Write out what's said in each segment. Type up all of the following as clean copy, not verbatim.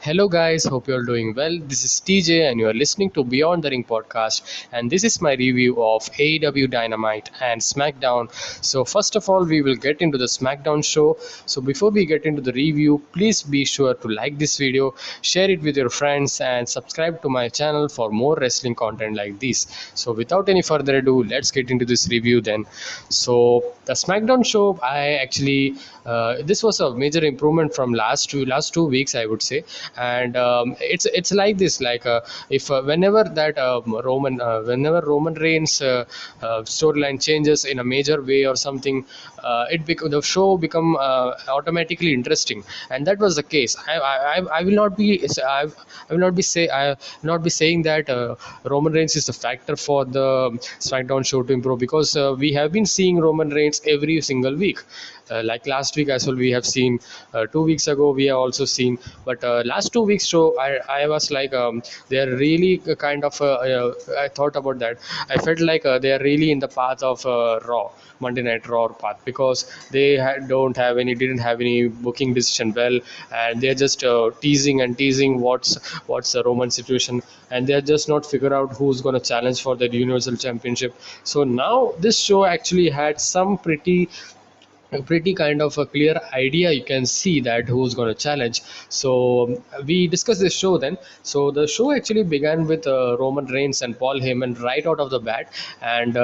Hello, guys. Hope you're doing well. This is TJ, and you are listening to Beyond the Ring podcast. And this is my review of AEW Dynamite and Smackdown. So, first of all, we will get into the Smackdown show. So, before we get into the review, please be sure to like this video, share it with your friends, and subscribe to my channel for more wrestling content like this. So, without any further ado, let's get into this review then. So, the Smackdown show, this was a major improvement from last two weeks, I would say. And it's like this, like if whenever that Roman Reigns storyline changes in a major way or something, the show become automatically interesting, and that was the case. I will not be I will not be saying that Roman Reigns is the factor for the SmackDown show to improve, because we have been seeing Roman Reigns every single week. Like last week as well, we have seen. 2 weeks ago, we have also seen. But last 2 weeks show, I was like, they are really kind of. I thought about that. I felt like they are really in the path of Raw. Monday Night Raw path, because they didn't have any booking decision well, and they're just teasing and teasing what's the Roman situation, and they're just not figure out who's going to challenge for the Universal Championship. So now this show actually had some pretty kind of a clear idea. You can see that who's going to challenge. So we discussed this show then. So the show actually began with Roman Reigns and Paul Heyman right out of the bat. And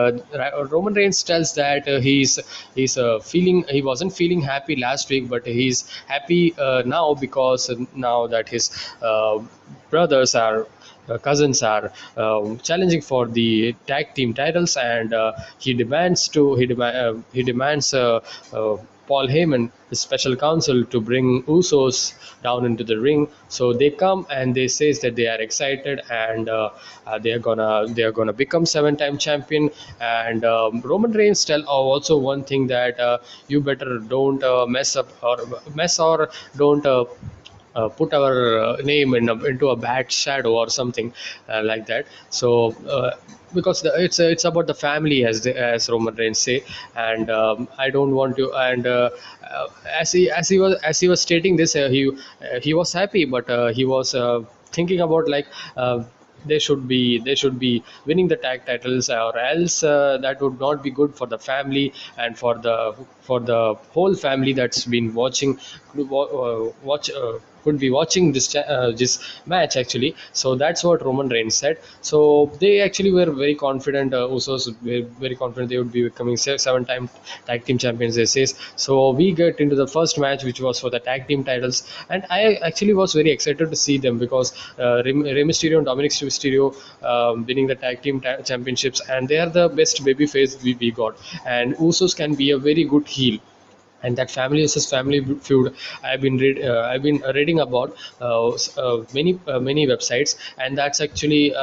Roman Reigns tells that he wasn't feeling happy last week, but he's happy now, because now that his brothers are cousins are challenging for the tag team titles, and he demands Paul Heyman, the special counsel, to bring Usos down into the ring. So they come and they says that they are excited, and they are gonna become 7-time champion. And Roman Reigns tell also one thing, that you better don't mess or don't put our name into a bad shadow or something like that. So because it's about the family, as Roman Reigns say. And I don't want to. And as he was stating this, he was happy, but he was thinking about, like, they should be winning the tag titles, or else that would not be good for the family, and for the whole family that's been watching watch could be watching this match actually. So that's what Roman Reigns said. So they actually were very confident. Usos were very confident they would be becoming 7-time tag team champions, they says. So we get into the first match, which was for the tag team titles, and I actually was very excited to see them, because Rey Mysterio and Dominic Mysterio winning the tag team championships, and they are the best babyface we got. And Usos can be a very good heel, and that family versus family feud I've been reading about many websites, and that's actually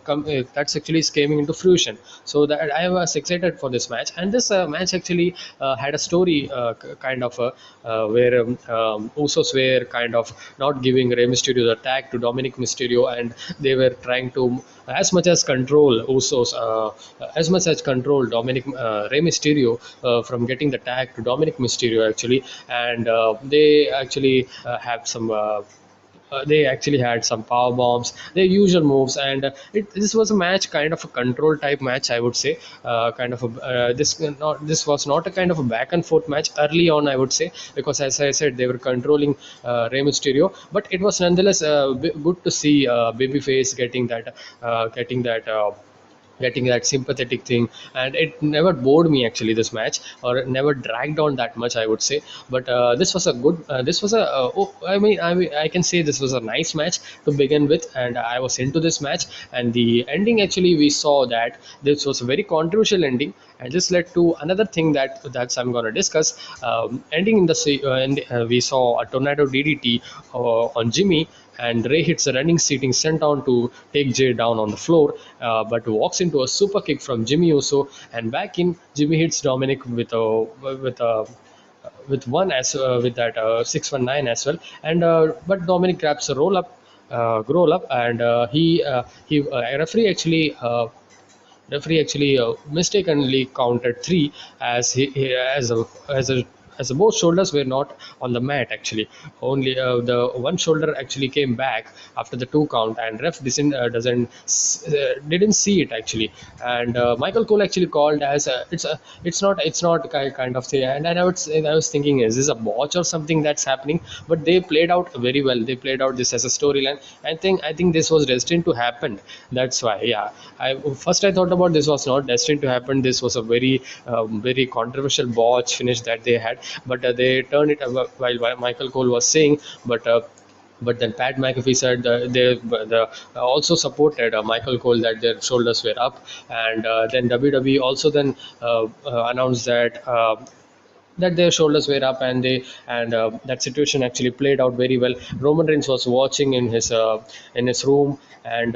coming into fruition. So that I was excited for this match. And this match actually had a story, kind of where Usos were kind of not giving Rey Mysterio the tag to Dominic Mysterio, and they were trying to as much as control Dominic Rey Mysterio from getting the tag to Dominic Mysterio actually. And they actually they actually had some power bombs, their usual moves. And this was a match, kind of a control type match, I would say. Kind of a this was not a kind of a back and forth match early on, I would say, because, as I said, they were controlling Rey Mysterio. But it was nonetheless good to see babyface getting that sympathetic thing. And it never bored me actually, this match, or it never dragged on that much, I would say. But this was a good this was a oh, I can say this was a nice match to begin with, and I was into this match. And the ending, actually, we saw that this was a very controversial ending, and this led to another thing that's I'm going to discuss. Ending in we saw a tornado DDT on Jimmy, and Ray hits a running seating senton to take Jay down on the floor, but walks into a super kick from Jimmy Uso, and back in, Jimmy hits Dominic with one as with that 619 as well. And but Dominic grabs a roll up, and he referee actually mistakenly counted three, as as both shoulders were not on the mat actually. Only the one shoulder actually came back after the 2 count, and ref didn't see it actually. And Michael Cole actually called as it's not kind of thing. And I was thinking, is this a botch or something that's happening? But they played out very well. They played out this as a storyline. I think this was destined to happen. That's why, yeah. I thought about this was not destined to happen. This was a very controversial botch finish that they had, but they turned it while Michael Cole was saying. But then Pat McAfee said also supported Michael Cole that their shoulders were up, and then WWE also then announced that their shoulders were up, and that situation actually played out very well. Roman Reigns was watching in his room, and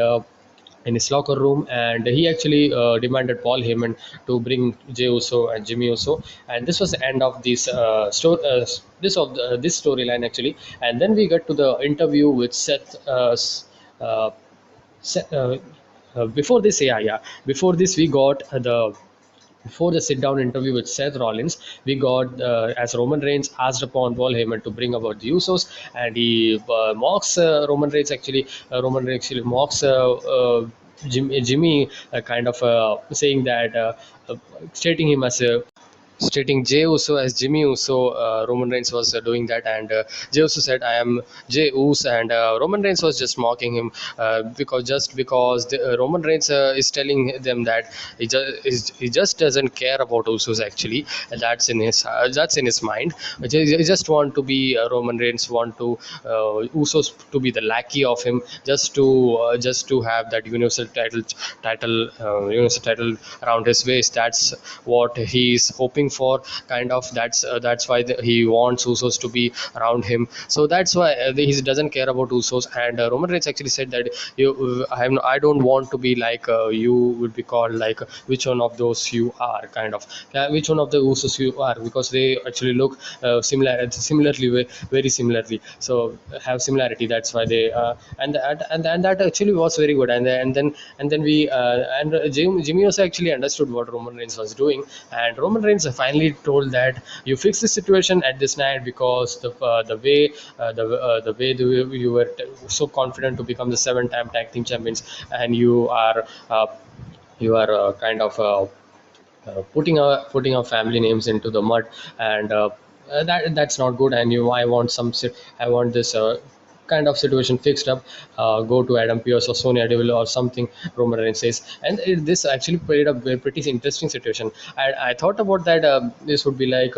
in his locker room, and he actually demanded Paul Heyman to bring Jey Uso and Jimmy Uso, and this was the end of this storyline actually. And then we get to the interview with Seth. Uh, Seth before this, yeah, before this we got the before the sit down interview with Seth Rollins, we got as Roman Reigns asked upon Paul Heyman to bring about the Usos, and he mocks Roman Reigns actually. Roman Reigns actually mocks Jimmy, kind of saying that, uh, stating him as a stating Jey Uso as Jimmy Uso. Roman Reigns was doing that, and Jey Uso said, "I am Jey Uso," and Roman Reigns was just mocking him because Roman Reigns is telling them that he just doesn't care about Usos actually. And that's in his mind. He just want to be Roman Reigns want to Usos to be the lackey of him, just to have that universal title around his waist. That's what he's hoping for, kind of. That's why he wants Usos to be around him. So that's why he doesn't care about Usos. And Roman Reigns actually said that I don't want to be like you would be called, like which one of those you are, kind of. Which one of the Usos you are, because they actually look very similarly, so have similarity. That's why they and that actually was very good. And then we and Jimmy also actually understood what Roman Reigns was doing, and Roman Reigns finally told that you fix the situation at this night, because the way you were so confident to become the 7-time tag team champions, and you are kind of putting our family names into the mud, and that's not good. And I want this kind of situation fixed up. Go to Adam Pearce or Sonya Deville or something, Roman Reigns says. And this actually played a pretty interesting situation. I thought about that. This would be like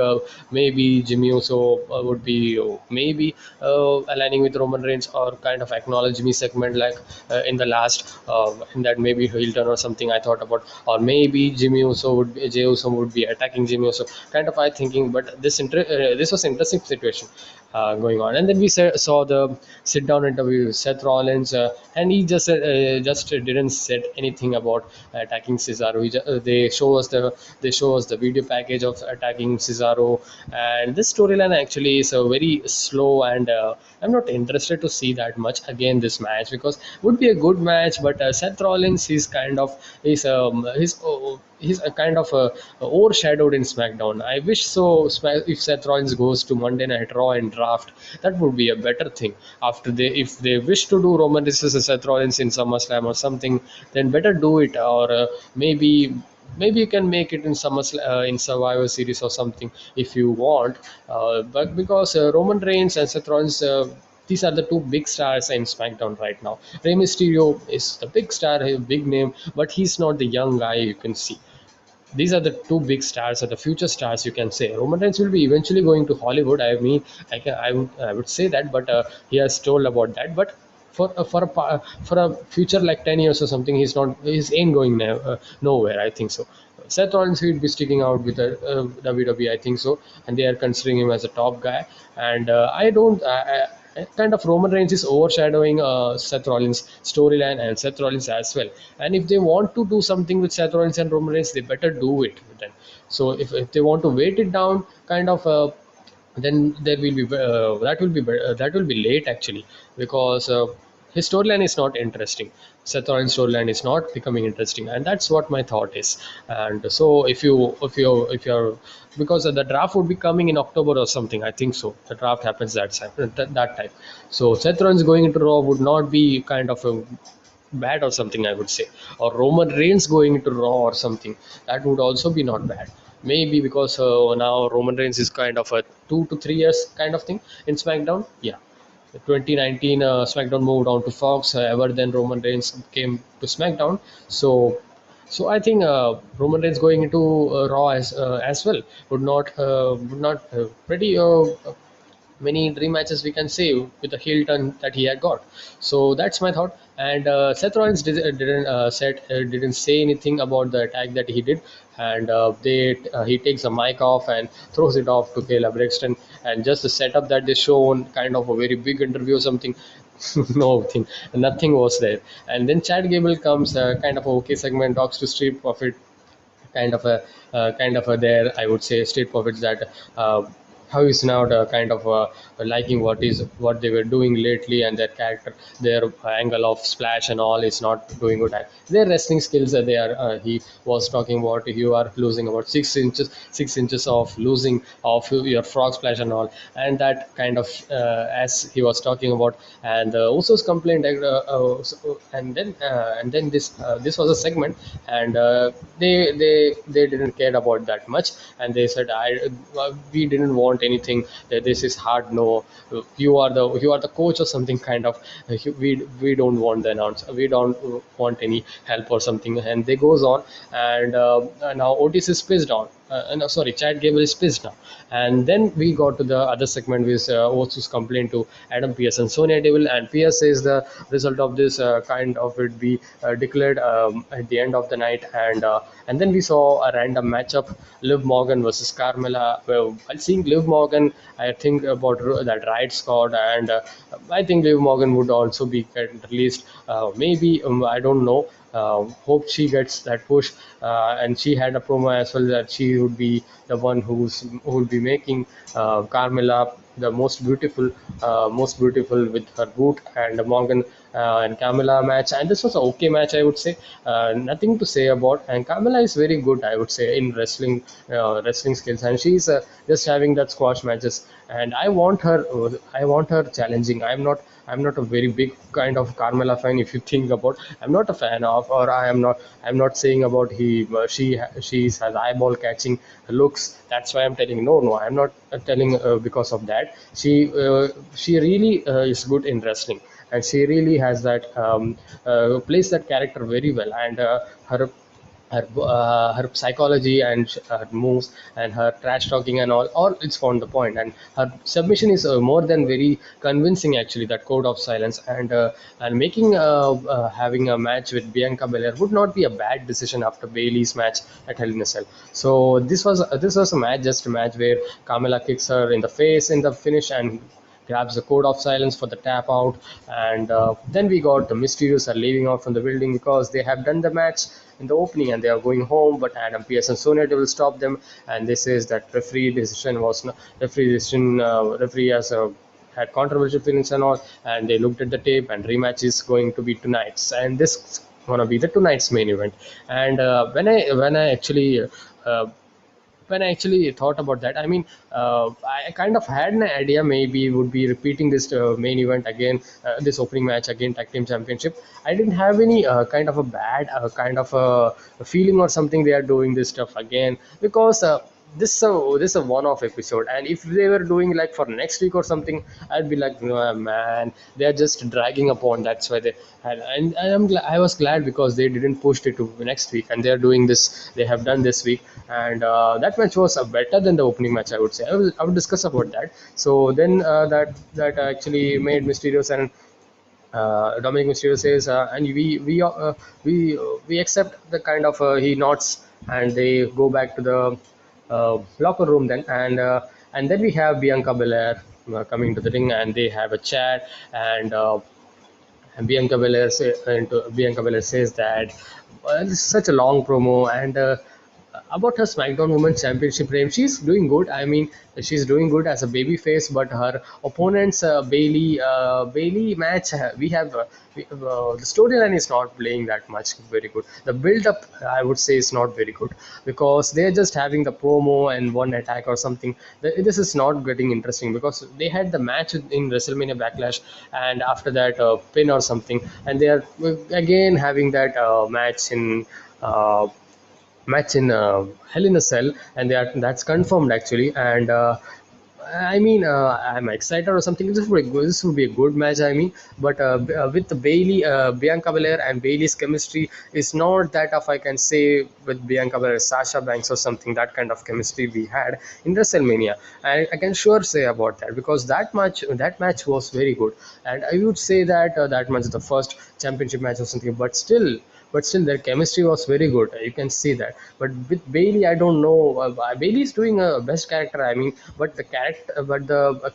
maybe Jimmy Uso would be maybe aligning with Roman Reigns, or kind of acknowledge me segment, like in the last in that maybe heel turn or something I thought about. Or maybe Jey Uso would be attacking Jimmy Uso, kind of I thinking. But this was interesting situation going on. And then we saw the sit down interview with Seth Rollins, and he just didn't said anything about attacking Cesaro. They show us the video package of attacking Cesaro, and this storyline actually is very slow, and I'm not interested to see that much again this match, because would be a good match. But Seth Rollins, he's a kind of overshadowed in SmackDown. I wish so. If Seth Rollins goes to Monday Night Raw and draft, that would be a better thing. If they wish to do Roman versus Seth Rollins in SummerSlam or something, then better do it. Or maybe you can make it in in Survivor Series or something if you want. But because Roman Reigns and Seth Rollins. These are the two big stars in SmackDown right now. Rey Mysterio is the big star, a big name, but he's not the young guy you can see. These are the two big stars, or the future stars, you can say. Roman Reigns will be eventually going to Hollywood. I would say that, but he has told about that. But for a future like 10 years or something, he's ain't going nowhere. I think so. Seth Rollins will be sticking out with the WWE, I think so, and they are considering him as a top guy. And I don't. Kind of Roman Reigns is overshadowing Seth Rollins storyline and Seth Rollins as well. And if they want to do something with Seth Rollins and Roman Reigns, they better do it then. So if they want to wait it down, kind of. Then there will be that will be late actually, because his storyline is not interesting. Seth Rollins' storyline is not becoming interesting, and that's what my thought is. And so, if you're because the draft would be coming in October or something, I think so. The draft happens that time. So Seth Rollins going into Raw would not be kind of a bad or something, I would say. Or Roman Reigns going into Raw or something, that would also be not bad. Maybe because now Roman Reigns is kind of a 2 to 3 years kind of thing in SmackDown. Yeah, 2019 SmackDown moved on to Fox. Ever then Roman Reigns came to SmackDown. So I think Roman Reigns going into Raw as well would not pretty many dream matches we can say with the heel turn that he had got. So that's my thought. And Seth Rollins didn't say anything about the attack that he did, and he takes the mic off and throws it off to Kayla Braxton, and just the setup that they shown kind of a very big interview or something. Nothing was there. And then Chad Gable comes, kind of a okay segment, talks to Street Profit, kind of a there I would say Street Profits that how is now the kind of liking what they were doing lately, and their character, their angle of splash and all is not doing good. Their wrestling skills they are he was talking about you are losing about 6 inches of losing of your frog splash and all, and that kind of as he was talking about. And Usos complained and then this was a segment, and they didn't care about that much, and they said we didn't want anything, that this is hard no, you are the coach or something kind of, we don't want the announce, we don't want any help or something, and they goes on. And now Otis is pissed on, no, sorry, Chad Gable is pissed now. And then we got to the other segment with Otis complained to Adam Pearce and Sonya Deville, and Pearce says the result of this kind of it be declared at the end of the night. And then we saw a random matchup, Liv Morgan versus Carmella. Well, while seeing Liv Morgan, I think about that Riot Squad, and I think Liv Morgan would also be released. Maybe I don't know. Hope she gets that push. And she had a promo as well that she would be the one who would be making Carmella the most beautiful with her boot, and Morgan and Carmella match. And this was an okay match, I would say. Nothing to say about. And Carmella is very good, I would say, in wrestling skills, and she's just having that squash matches. And I want her challenging. I'm not a very big kind of Carmella fan. If you think about, I'm not a fan of, or I'm not saying about she has eyeball catching looks. That's why I'm telling. No, I'm not telling because of that. She really is good in wrestling, and she really has that plays that character very well. And her psychology and her moves and her trash talking and all it's on the point. And her submission is more than very convincing actually, that code of silence. And making having a match with Bianca Belair would not be a bad decision after Bailey's match at Hell in a Cell. So this was a match, just a match where Carmella kicks her in the face in the finish and grabs the code of silence for the tap out. And then we got the Mysterios are leaving out from the building because they have done the match in the opening and they are going home. But Adam Pearce and Sonya will stop them, and they says that referee has had controversial feelings and all, and they looked at the tape, and rematch is going to be tonight's, and this is gonna be the tonight's main event. And when I actually thought about that, I mean, I kind of had an idea maybe would be repeating this main event again, this opening match again, tag team championship. I didn't have any kind of a bad kind of a feeling or something they are doing this stuff again, because this is a one-off episode, and if they were doing like for next week or something, I'd be like, no, man, they are just dragging upon. That's why and I was glad because they didn't push it to next week, and they are doing this. They have done this week, and that match was better than the opening match, I would say. I would discuss about that. So then that actually made Mysterios and Dominic Mysterio says, and we accept the kind of he nods, and they go back to the locker room then. And then we have Bianca Belair coming to the ring, and they have a chat. And Bianca Belair says that this is such a long promo, and about her SmackDown Women's Championship reign, she's doing good. I mean, she's doing good as a baby face, but her opponent's Bailey match, the storyline is not playing that much very good. The build up, I would say, is not very good because they're just having the promo and one attack or something. This is not getting interesting because they had the match in WrestleMania Backlash, and after that pin or something, and they are again having that uh, match in Hell in a Cell, and that's confirmed actually. And I mean, I'm excited or something. This would be a good match. I mean, but with the Bianca Belair and Bailey's chemistry is not that of, I can say, with Bianca Belair, Sasha Banks or something. That kind of chemistry we had in WrestleMania, I can sure say about that because that match was very good, and I would say that that match is the first championship match or something. But still their chemistry was very good, you can see that. But with Bailey, I don't know, Bailey is doing a best character, I mean, but the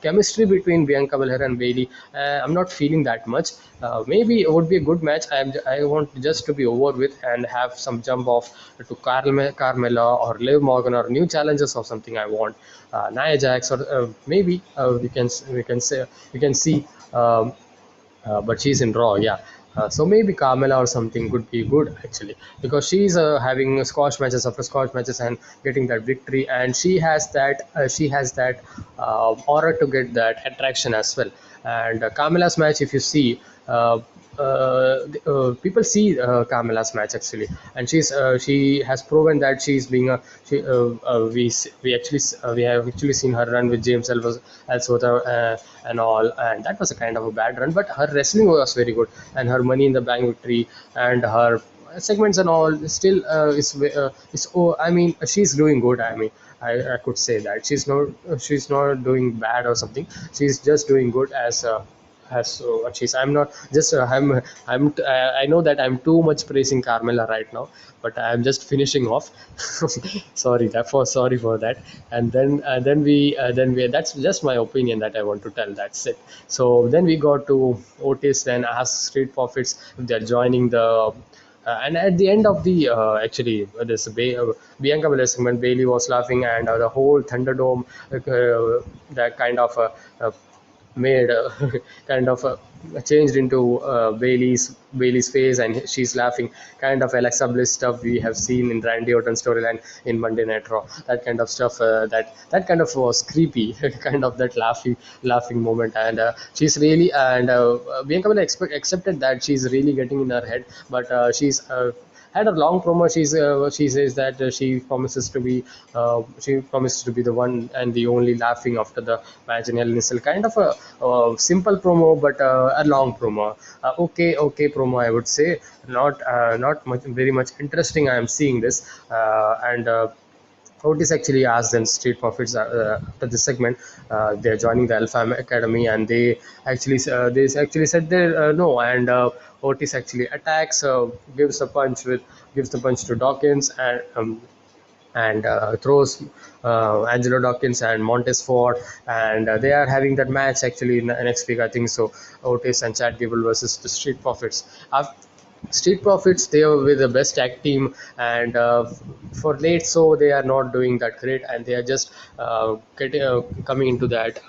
chemistry between Bianca Belair and Bailey, I'm not feeling that much. Maybe it would be a good match. I want just to be over with and have some jump off to Carmella or Liv Morgan or new challenges or something. I want Nia Jax, or maybe we can see but she's in Raw, yeah. So maybe Carmela or something could be good actually because she's having squash matches after squash matches and getting that victory, and she has that aura to get that attraction as well. And Carmela's match, if you see, people see Carmela's match actually, and she has proven that she's being a she we have actually seen her run with James Ellsworth and all, and that was a kind of a bad run, but her wrestling was very good, and her Money in the Bank victory and her segments and all still is oh, I mean, she's doing good. I mean, I could say that she's not doing bad or something. She's just doing good as so she's I'm not just I know that I'm too much praising Carmela right now, but I'm just finishing off. Sorry for that. And then we that's just my opinion that I want to tell. That's it. So then we got to Otis, then asked Street Profits if they're joining the and at the end of the actually Bianca Belair segment, Bailey was laughing, and the whole Thunderdome that kind of made kind of changed into Bailey's face, and she's laughing, kind of Alexa Bliss stuff we have seen in Randy Orton storyline in Monday Night Raw. That kind of stuff, that kind of was creepy, kind of that laughing moment. And she's really and Bianca Belair accepted that she's really getting in her head, but she's had a long promo. She says that she promises to be the one and the only laughing after the match in Hell in a Cell. Kind of a simple promo, but a long promo. Okay promo, I would say. Not much, very much interesting. I am seeing this, and. Otis actually asked them Street Profits after this segment. They're joining the Alpha Academy, and they actually said they no. And Otis actually attacks, gives the punch to Dawkins, and throws Angelo Dawkins and Montez Ford, and they are having that match actually next week, I think so. Otis and Chad Gable versus the Street Profits. Street Profits, they are with the best tag team, and for late, so they are not doing that great, and they are just getting coming into that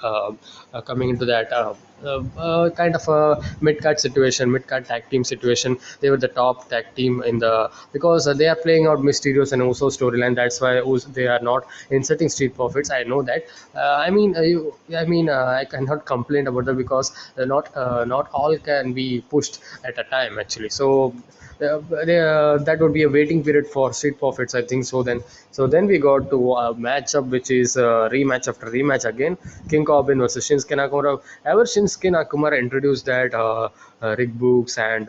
kind of a mid card tag team situation. They were the top tag team in the because they are playing out Mysterios and Uso storyline. That's why they are not inserting Street Profits. I know that. I cannot complain about that because not all can be pushed at a time actually. So that would be a waiting period for Street Profits, I think so. Then we got to a matchup which is rematch after rematch again. King Corbin versus Shinsuke Nakamura. Ever Shinsuke Nakamura introduced that Rick Books and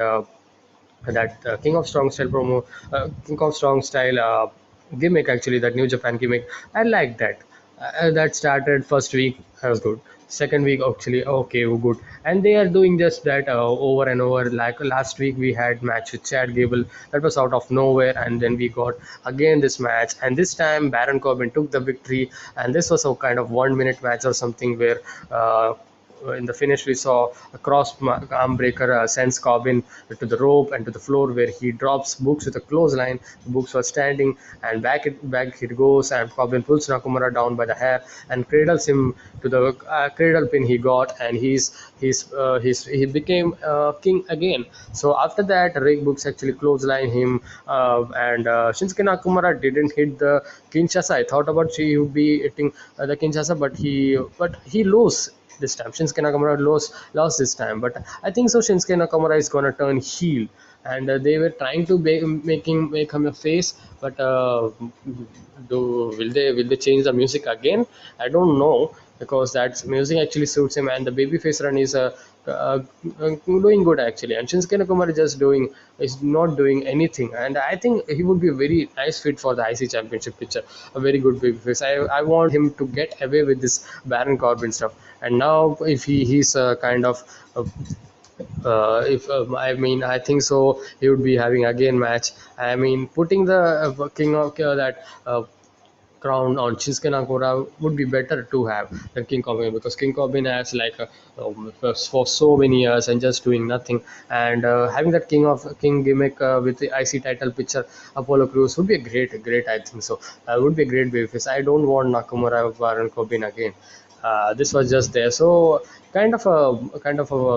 that King of Strong Style promo, King of Strong Style gimmick actually, that New Japan gimmick. I like that. That started first week, that was good. Second week actually okay, good, and they are doing just that over and over. Like last week we had match with Chad Gable, that was out of nowhere, and then we got again this match, and this time Baron Corbin took the victory, and this was a kind of 1 minute match or something where in the finish, we saw a arm breaker sends Corbin to the rope and to the floor, where he drops Books with a clothesline. Books was standing, and back it goes, and Corbin pulls Nakamura down by the hair and cradles him to the cradle pin he got, and he became king again. So after that, Rick Books actually clothesline him, and Shinsuke Nakamura didn't hit the Kinshasa. I thought about he would be hitting the Kinshasa, but he lost this time. Shinsuke Nakamura lost this time, but I think so. Shinsuke Nakamura is gonna turn heel, and they were trying to make him a face, but will they change the music again? I don't know, because that music actually suits him, and the babyface run is doing good actually, and Shinsuke Nakamura is not doing anything, and I think he would be a very nice fit for the IC Championship picture, a very good babyface. I want him to get away with this Baron Corbin stuff, and now if he's kind of if I mean, I think so he would be having again match. I mean, putting the king of that crown on Shinsuke Nakamura would be better to have than King Corbin, because King Corbin has like for so many years and just doing nothing, and having that king gimmick with the IC title picture, Apollo Crews would be a great, I think so. Would be a great babyface. I don't want Nakamura or Baron Corbin again. This was just there, so kind of a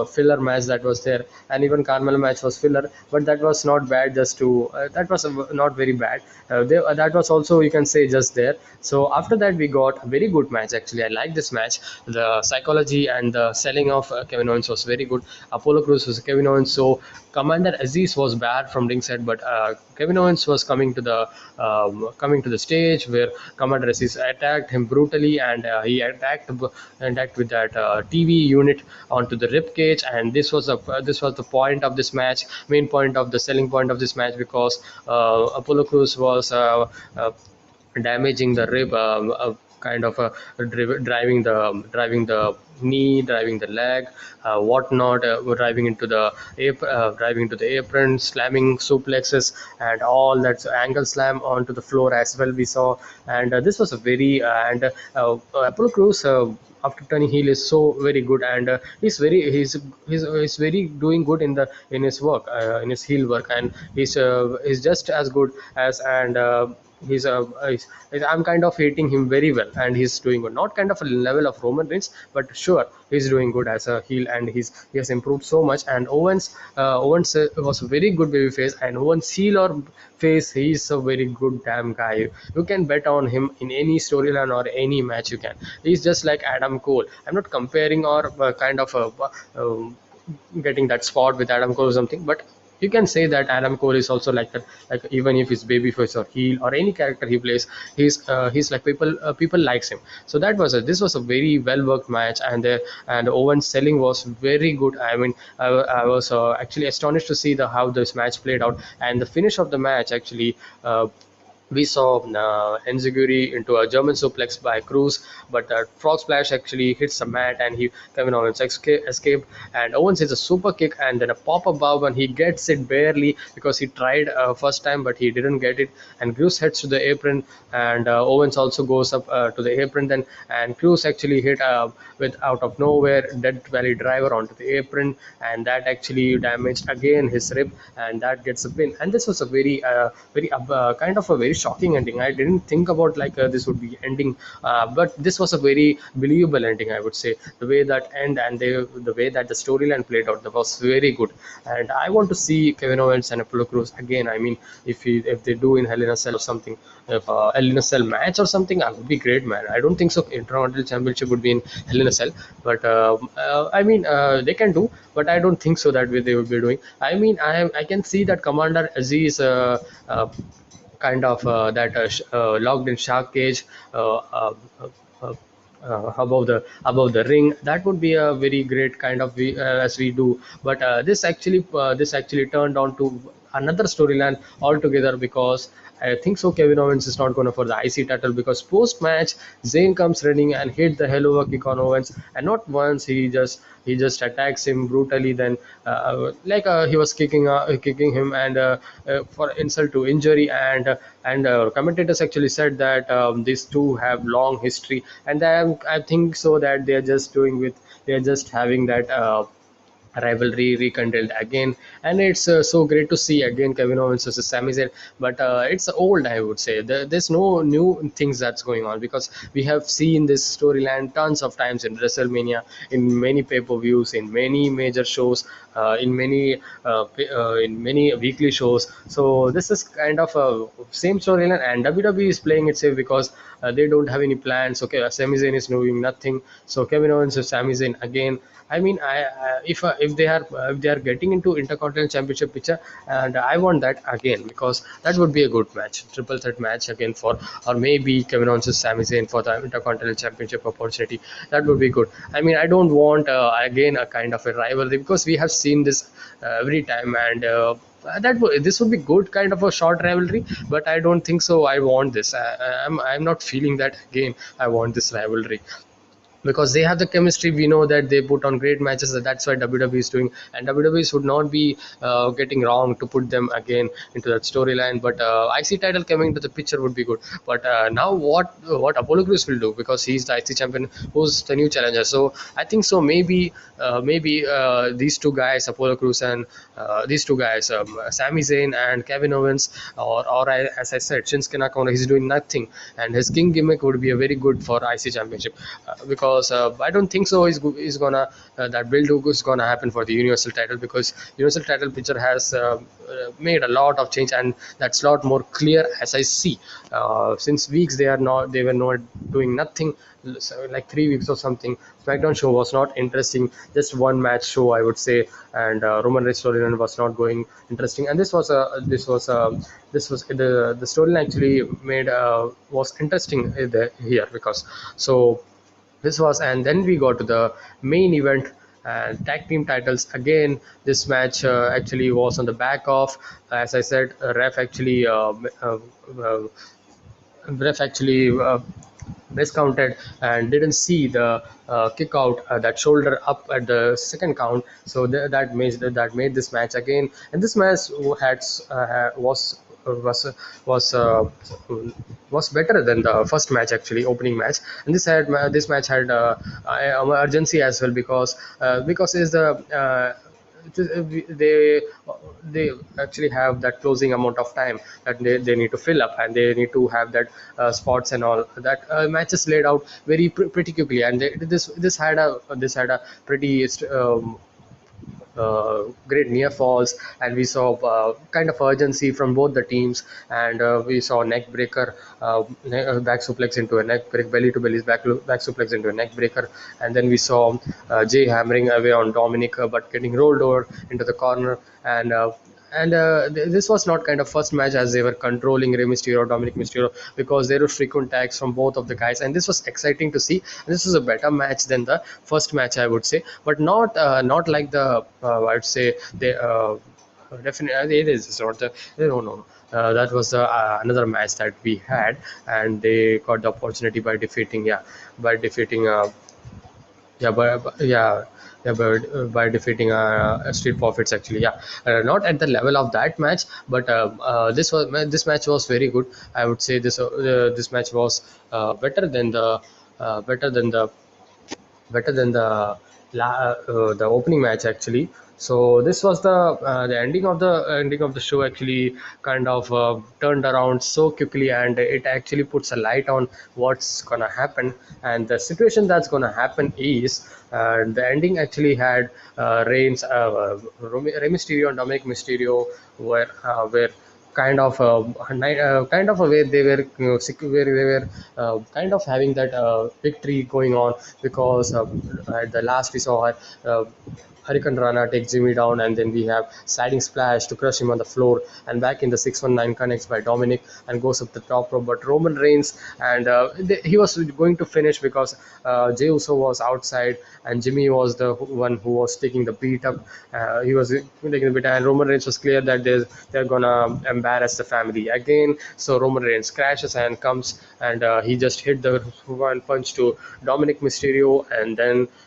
filler match that was there, and even Carmel match was filler, but that was not bad. Just to that was not very bad. That was also, you can say, just there. So after that, we got a very good match. Actually, I like this match. The psychology and the selling of Kevin Owens was very good. Apollo Crews was Kevin Owens, so Commander Aziz was bad from ringside, but Kevin Owens was coming to the stage, where Commander Aziz attacked him brutally, and he attacked with that TV unit onto the rib cage, and this was the point of this match, main point of the selling point of this match, because Apollo Crews was damaging the rib, kind of driving the knee, driving the leg, whatnot, driving into the apron, slamming suplexes, and all that angle slam onto the floor as well. We saw, and this was a very and Apollo Crews. After turning heel is so very good, and he's very doing good in his work, in his heel work, and he's just as good as, and I'm kind of hating him very well, and he's doing good. Not kind of a level of Roman Reigns, but sure, he's doing good as a heel, and he has improved so much. And Owens was a very good babyface, and Owens heel or face, he's a very good damn guy. You can bet on him in any storyline or any match you can. He's just like Adam Cole. I'm not comparing or getting that spot with Adam Cole or something, but you can say that Adam Cole is also like that. Like, even if he's babyface or heel or any character he plays, he's like people likes him. So this was a very well worked match, and Owens selling was very good. I mean, I was actually astonished to see how this match played out, and the finish of the match actually. We saw Enziguri into a German suplex by Cruz, but Frog Splash actually hits the mat, and Kevin Owens escaped. And Owens hits a super kick and then a pop up bomb, and he gets it barely, because he tried first time but he didn't get it. And Cruz heads to the apron, and Owens also goes up to the apron then, and Cruz actually hit with out of nowhere Death Valley Driver onto the apron, and that actually damaged again his rib, and that gets a pin. And this was a very kind of a very shocking ending. I didn't think about like this would be ending, but this was a very believable ending, I would say. The way that end, and the way that the storyline played out, that was very good. And I want to see Kevin Owens and Apollo Crews again. I mean, if they do in Hell in a Cell or something, if Hell in a Cell match or something, I would be great, man. I don't think so Intercontinental Championship would be in Hell in a Cell, but I mean, they can do, but I don't think so that way they would be doing. I mean, I can see that Commander Aziz kind of locked in shark cage above the ring. That would be a very great kind of as we do, but this actually turned on to another storyline altogether, because I think so. Kevin Owens is not going to for the IC title because post match Zayn comes running and hit the hell of a kick on Owens, and not once he just attacks him brutally. Then he was kicking him and for insult to injury, and commentators actually said that these two have long history, and I think so that they're just having that. Rivalry rekindled again, and it's so great to see again Kevin Owens versus Sami Zayn. But it's old, I would say. There's no new things that's going on because we have seen this storyline tons of times in WrestleMania, in many pay-per-views, in many major shows, in many weekly shows. So this is kind of a same storyline, and WWE is playing it safe because they don't have any plans. Okay, Sami Zayn is doing nothing, so Kevin Owens is Sami Zayn again. I mean, if they are getting into Intercontinental Championship picture, and I want that again because that would be a good match, triple threat match again for, or maybe Kevin Owens and Sami Zayn for the Intercontinental Championship opportunity. That would be good. I mean, I don't want again a kind of a rivalry because we have seen this every time, and this would be good kind of a short rivalry, but I don't think so. I want this. I'm not feeling that again. I want this rivalry because they have the chemistry. We know that they put on great matches. That's why WWE is doing, and WWE should not be getting wrong to put them again into that storyline. But IC title coming to the picture would be good. But now what Apollo Crews will do, because he's the IC champion, who's the new challenger. So I think so maybe these two guys, Apollo Crews and these two guys, Sami Zayn and Kevin Owens, as I said, Shinsuke Nakamura, he's doing nothing, and his King gimmick would be a very good for IC championship because I don't think so. Is gonna that build is gonna happen for the Universal title because Universal title picture has made a lot of change, and that's a lot more clear as I see. Since weeks they were not doing nothing, so like 3 weeks or something. Smackdown show was not interesting, just one match show I would say, and Roman Reigns storyline was not going interesting. And this was the storyline actually made was interesting here because so this was, and then we got to the main event and tag team titles again. This match actually was on the back of, as I said, uh, ref actually miscounted and didn't see the kick out, that shoulder up at the second count. So that made this match again, and this match had was was better than the first match, actually opening match. And this match had urgency as well because is the they they actually have that closing amount of time that they need to fill up, and they need to have that spots and all that matches laid out very pretty quickly. And this had a pretty great near falls, and we saw kind of urgency from both the teams, and we saw neck breaker, back suplex into a neck break, belly to belly back suplex into a neck breaker, and then we saw Jay hammering away on Dominic, but getting rolled over into the corner. And this was not kind of first match as they were controlling Rey Mysterio, Dominic Mysterio, because there were frequent tags from both of the guys, and this was exciting to see. This was a better match than the first match, I would say, but not like the I would say they definitely it is not the no. That was another match that we had, and they got the opportunity by defeating yeah, by defeating Street Profits, actually. Yeah, not at the level of that match, but this match was very good. I would say this match was better than the better than the opening match, actually. So this was the ending of the show, actually kind of turned around so quickly, and it actually puts a light on what's gonna happen. And the situation that's gonna happen is the ending actually had Reigns, Rey Mysterio and Dominic Mysterio were kind of a way they were where they were kind of having that victory going on, because at the last we saw her Hurricane Rana takes Jimmy down, and then we have sliding splash to crush him on the floor. And back in the 619 connects by Dominic and goes up the top rope. But Roman Reigns and he was going to finish because Jey Uso was outside and Jimmy was the one who was taking the beat up. He was taking the beat, and Roman Reigns was clear that they're gonna embarrass the family again. So Roman Reigns crashes and comes, and he just hit the one punch to Dominic Mysterio,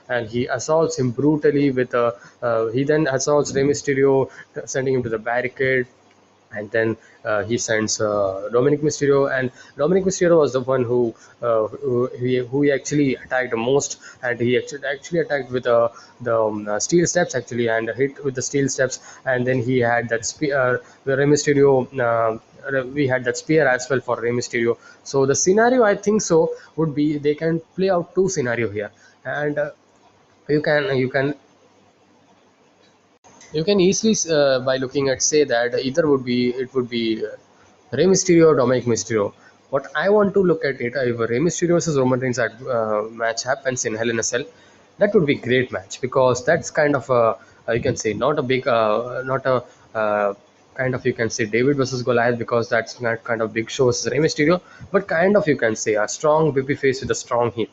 and he assaults him brutally with a. He then assaults Rey Mysterio, sending him to the barricade, and then he sends Dominic Mysterio, and Dominic Mysterio was the one who he actually attacked the most, and he actually attacked with the steel steps actually, and hit with the steel steps, and then he had that spear, the Rey Mysterio. We had that spear as well for Rey Mysterio. So the scenario, I think so, would be they can play out two scenario here, and you can easily by looking at say that either it would be Rey Mysterio or Dominic Mysterio. What I want to look at it, if Rey Mysterio versus Roman Reigns match happens in Hell in a Cell, that would be great match because that's kind of a you can say not a big not a kind of you can say David versus Goliath because that's not kind of big show versus Rey Mysterio, but kind of you can say a strong baby face with a strong heel,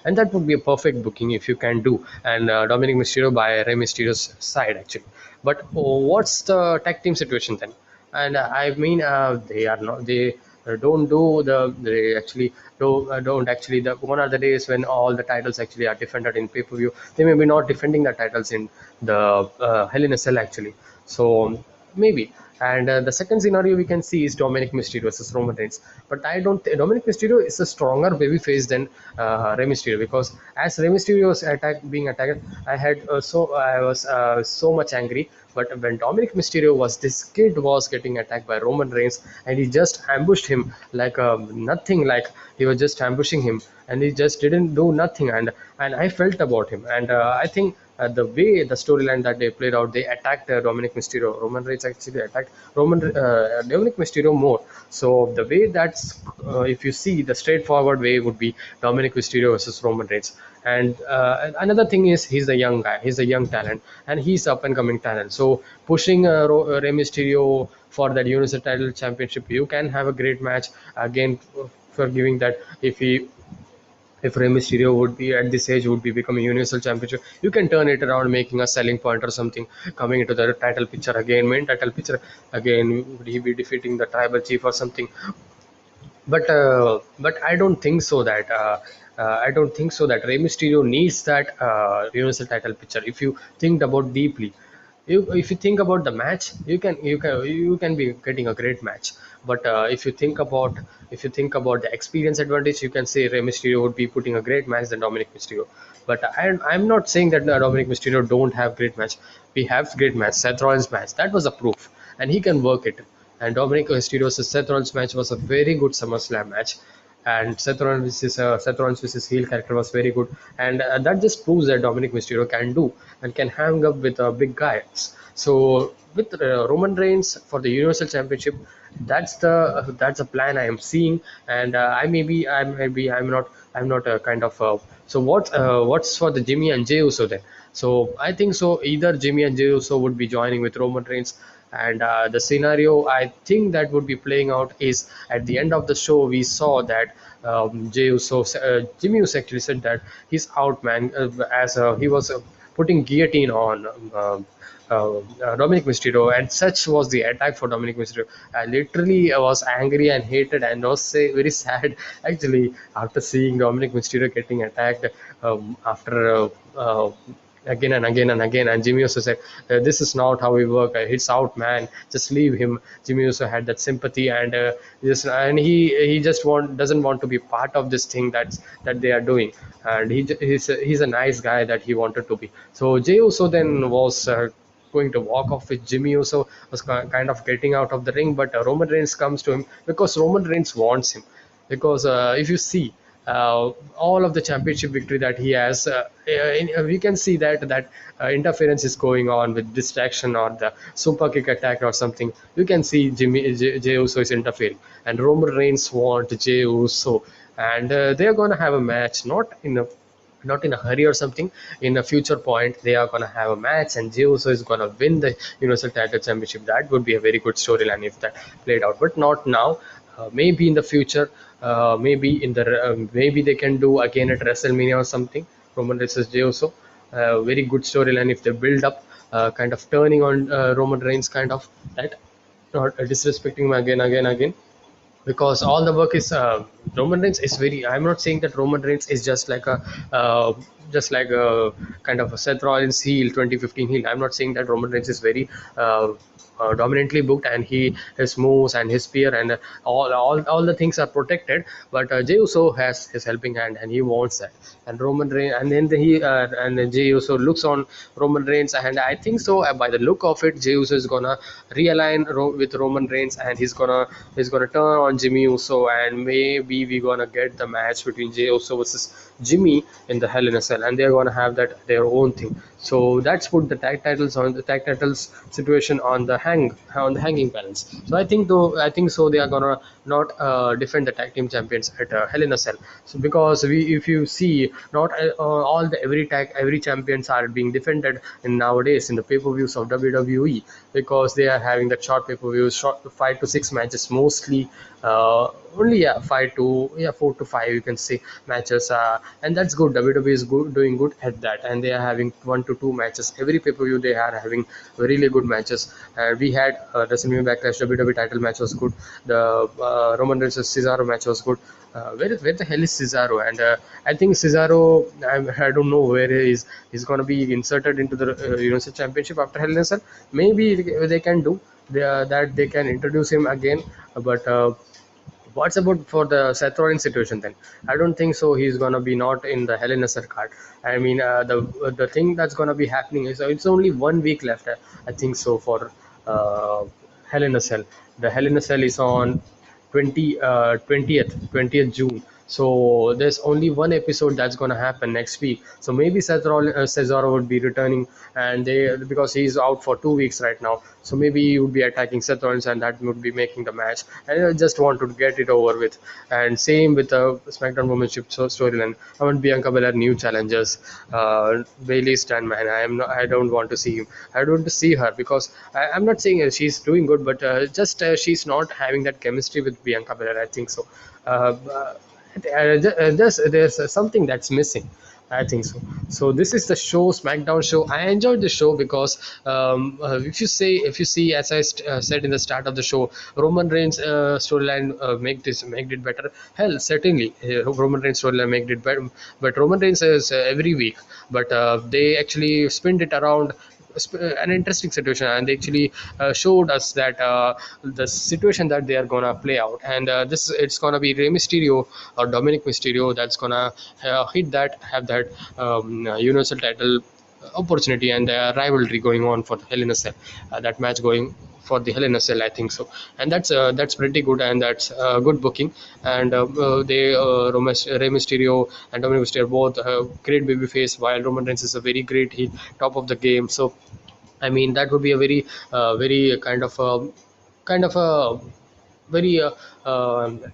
and that would be a perfect booking if you can do. And Dominic Mysterio by Rey Mysterio's side actually. But what's the tag team situation then? And I mean, they are not they don't do they actually don't actually the one are the days when all the titles actually are defended in pay-per-view. They may be not defending the titles in the Hell in a Cell actually. So maybe. And the second scenario we can see is Dominic Mysterio versus Roman Reigns. But I don't. Dominic Mysterio is a stronger babyface than Rey Mysterio because as Rey Mysterio was being attacked, I was so much angry. But when Dominic Mysterio this kid was getting attacked by Roman Reigns, and he just ambushed him like nothing. Like he was just ambushing him, and he just didn't do nothing. And I felt about him, and I think the way the storyline that they played out, they attacked Dominic Mysterio. Roman Reigns actually attacked Dominic Mysterio more. So the way that's, if you see, the straightforward way would be Dominic Mysterio versus Roman Reigns. And another thing is he's a young guy, he's a young talent, and he's up and coming talent. So pushing Rey Mysterio for that Universal Title Championship, you can have a great match again for giving that if Rey Mysterio would be at this age would be becoming Universal Championship, you can turn it around, making a selling point or something, coming into the title picture again, main title picture again. Would he be defeating the tribal chief or something? But I don't think so that I don't think so that Rey Mysterio needs that Universal title picture. If you think about deeply, if you think about the match, you can be getting a great match. But if you think about the experience advantage, you can say Rey Mysterio would be putting a great match than Dominic Mysterio. But I'm not saying that Dominic Mysterio don't have great match. We have great match. Seth Rollins match, that was a proof, and he can work it. And Dominic Mysterio versus Seth Rollins match was a very good SummerSlam match, and Seth Rollins versus heel character was very good, and that just proves that Dominic Mysterio can do and can hang up with big guys. So with Roman Reigns for the Universal Championship, that's the plan I am seeing, and I'm not kind of. So what's for the Jimmy and Jey Uso then? So I think so either Jimmy and Jey Uso would be joining with Roman Reigns, and the scenario I think that would be playing out is at the end of the show we saw that Jimmy Uso actually said that he's out, man, as he was putting guillotine on Dominic Mysterio, and such was the attack for Dominic Mysterio. I literally was angry and hated and was very sad actually after seeing Dominic Mysterio getting attacked after again and again and again. And Jimmy also said, "This is not how we work. It's out, man. Just leave him." Jimmy also had that sympathy, and he just doesn't want to be part of this thing that they are doing. And he's a nice guy that he wanted to be. So Jey Uso then was. Going to walk off with Jimmy Uso, was kind of getting out of the ring, but Roman Reigns comes to him because Roman Reigns wants him. Because if you see all of the championship victory that he has, we can see that interference is going on with distraction or the super kick attack or something. You can see Jey Uso is interfering, and Roman Reigns want Jey Uso, and they are going to have a match, not in a not in a hurry or something. In a future point, they are gonna have a match, and Jey Uso is gonna win the Universal Title Championship. That would be a very good storyline if that played out, but not now. Maybe in the future, maybe they can do again at WrestleMania or something. Roman versus Jey Uso, very good storyline if they build up, kind of turning on Roman Reigns, kind of that, not disrespecting him again, because all the work is Roman Reigns is very. I'm not saying that Roman Reigns is uh, just like a kind of a Seth Rollins heel, 2015 heel. I'm not saying that Roman Reigns is very dominantly booked, and his moves and his spear and all the things are protected. But Jey Uso has his helping hand, and he wants that. And Roman Reigns, and then and then Jey Uso looks on Roman Reigns, and I think so. By the look of it, Jey Uso is gonna realign with Roman Reigns, and he's gonna turn on Jimmy Uso, and maybe we're gonna get the match between Jey Uso versus Jimmy in the Hell in a Cell, and they're gonna have that their own thing. So that's put the tag titles situation on the hanging balance. So I think so they are gonna not defend the tag team champions at Hell in a Cell. So because if you see, not all the every champions are being defended in nowadays in the pay-per-views of WWE, because they are having the short pay-per-views, short 5 to 6 matches mostly, only, yeah, 4 to 5, you can say, matches, and that's good. WWE is doing good at that, and they are having 1 to 2 matches every pay-per-view. They are having really good matches. We had WrestleMania Backlash WWE title match was good. The Roman Reigns Cesaro match was good. Where the hell is Cesaro? And I think Cesaro, I don't know where he is. He's gonna be inserted into the Universal Championship after Hell in a Cell. Maybe they can do that. They can introduce him again, but. What's about for the Seth Rollins situation then? I don't think so. He's gonna be not in the Hell in a Cell card. I mean, the thing that's gonna be happening is it's only 1 week left. I think so for Hell in a Cell. The Hell in a Cell is on 20th June. So there's only one episode that's gonna happen next week. So maybe Cesaro would be returning, and they, because he's out for 2 weeks right now. So maybe he would be attacking Seth Rollins, and that would be making the match. And I just want to get it over with. And same with the SmackDown Women's storyline. I want Bianca Belair new challengers. Bailey Stan, man, I don't want to see him. I don't want to see her, because I'm not saying she's doing good, but just she's not having that chemistry with Bianca Belair. I think so. There's something that's missing. I think so. So this is the show, SmackDown show. I enjoyed the show because if you see, as I said in the start of the show, Roman Reigns storyline make it better. Hell, certainly Roman Reigns storyline make it better. But Roman Reigns is every week, but they actually spin it around an interesting situation, and they actually showed us that the situation that they are gonna play out, and this it's gonna be Rey Mysterio or Dominic Mysterio that's gonna have that Universal title opportunity, and rivalry going on for the Hell in a Cell, that match going for the Hell in a Cell, I think so. And that's pretty good, and that's good booking. And Rey Mysterio and Dominic Mysterio both great babyface, while Roman Reigns is a very great heel, top of the game. So I mean, that would be a very kind of a very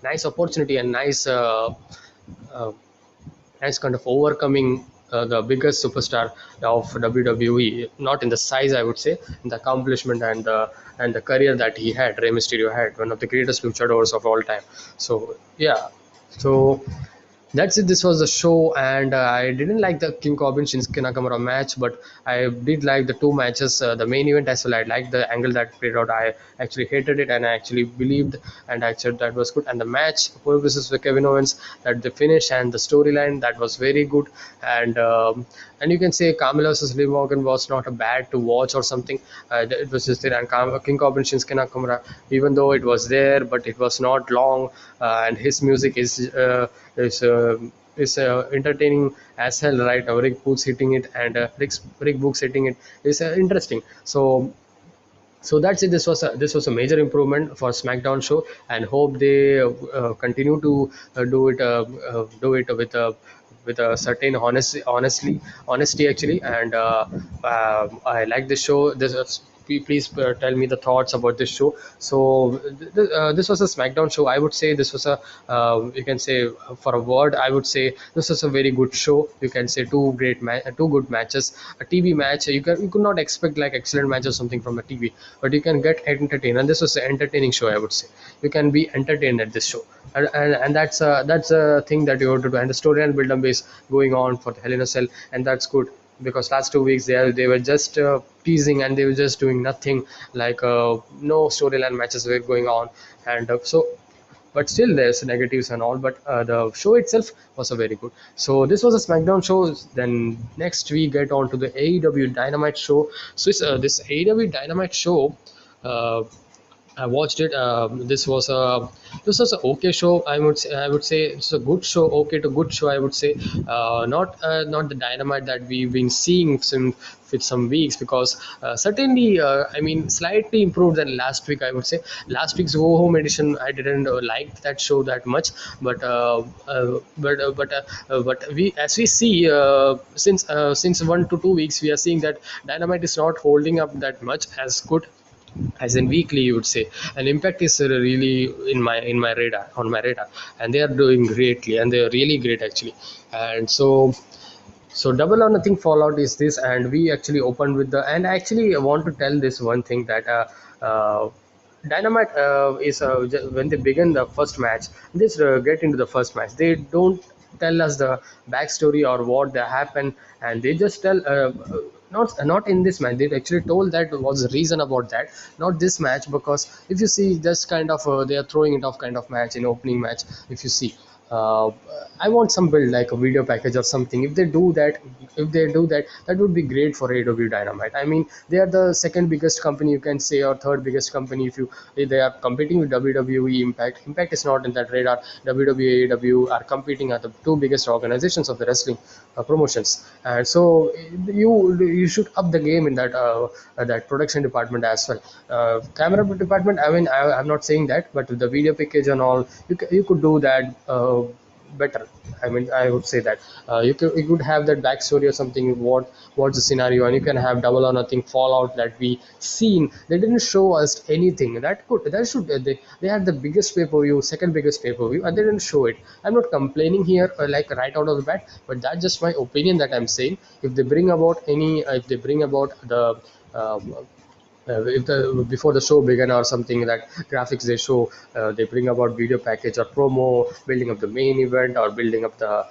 nice opportunity, and uh, nice kind of overcoming the biggest superstar of WWE. Not in the size, I would say, in the accomplishment and the career that he had. Rey Mysterio had one of the greatest luchadors of all time. So yeah, so that's it. This was the show, and I didn't like the King Corbin Shinsuke Nakamura match, but I did like the two matches, the main event as well. I liked the angle that played out. I actually hated it, and I actually believed, and I said that was good. And the match, Paul versus Kevin Owens, that the finish and the storyline, that was very good. And you can say Carmelo versus Liv Morgan was not a bad to watch or something. It was just there, and King Corbin Shinsuke Nakamura, even though it was there, but it was not long, and his music is entertaining as hell, right? Rick Books hitting it, and Rick Books hitting it is interesting. So that's it. This was a major improvement for SmackDown show, and hope they continue to do it with a certain honesty actually. And I like this show. This please tell me the thoughts about this show. So this was a SmackDown show. I would say this was a you can say for a word. I would say this was a very good show. You can say two good matches. A TV match. You could not expect like excellent match or something from a TV, but you can get entertained. And this was an entertaining show. I would say you can be entertained at this show, and that's a thing that you have to do. And the storyline build up is going on for the Hell in a Cell, and that's good because last 2 weeks they were just teasing and they were just doing nothing, like no storyline matches were going on. And but still there's negatives and all, but the show itself was a very good. So this was a SmackDown show. Then next we get on to the AEW Dynamite show. So this AEW Dynamite show, uh, I watched it. This was a okay show. I would say it's a good show. Okay to good show. I would say not the Dynamite that we've been seeing with some weeks, because certainly I mean slightly improved than last week. I would say last week's Go Home edition I didn't like that show that much, but but we as we see since 1 to 2 weeks we are seeing that Dynamite is not holding up that much as good as in weekly, you would say. And Impact is really in my radar, on my radar, and they are doing greatly, and they are really great actually. And so Double or Nothing Fallout is this, and we actually opened with the, and I actually want to tell this one thing that Dynamite is when they begin the first match, just get into the first match. They don't tell us the backstory or what they happened, and they just tell. Not in this match. They actually told that was the reason about that. Not this match, because if you see, just kind of they are throwing it off kind of match in opening match. If you see, uh, I want some build like a video package or something. If they do that, that would be great for AW Dynamite. I mean, they are the second biggest company, you can say, or third biggest company. If they are competing with WWE Impact. Impact is not in that radar. WWE AEW are competing at the two biggest organizations of the wrestling promotions, and so you should up the game in that production department as well. Camera department. I mean, I'm not saying that, but the video package and all, you could do that. Better. I mean, I would say that you could have that backstory or something. What's the scenario, and you can have Double or Nothing Fallout that we seen. They didn't show us anything that should they had the biggest pay per view, second biggest pay per view, and they didn't show it. I'm not complaining here like right out of the bat, but that's just my opinion that I'm saying. If they bring about the if the before the show began or something, that graphics they show, they bring about video package or promo, building up the main event or building up the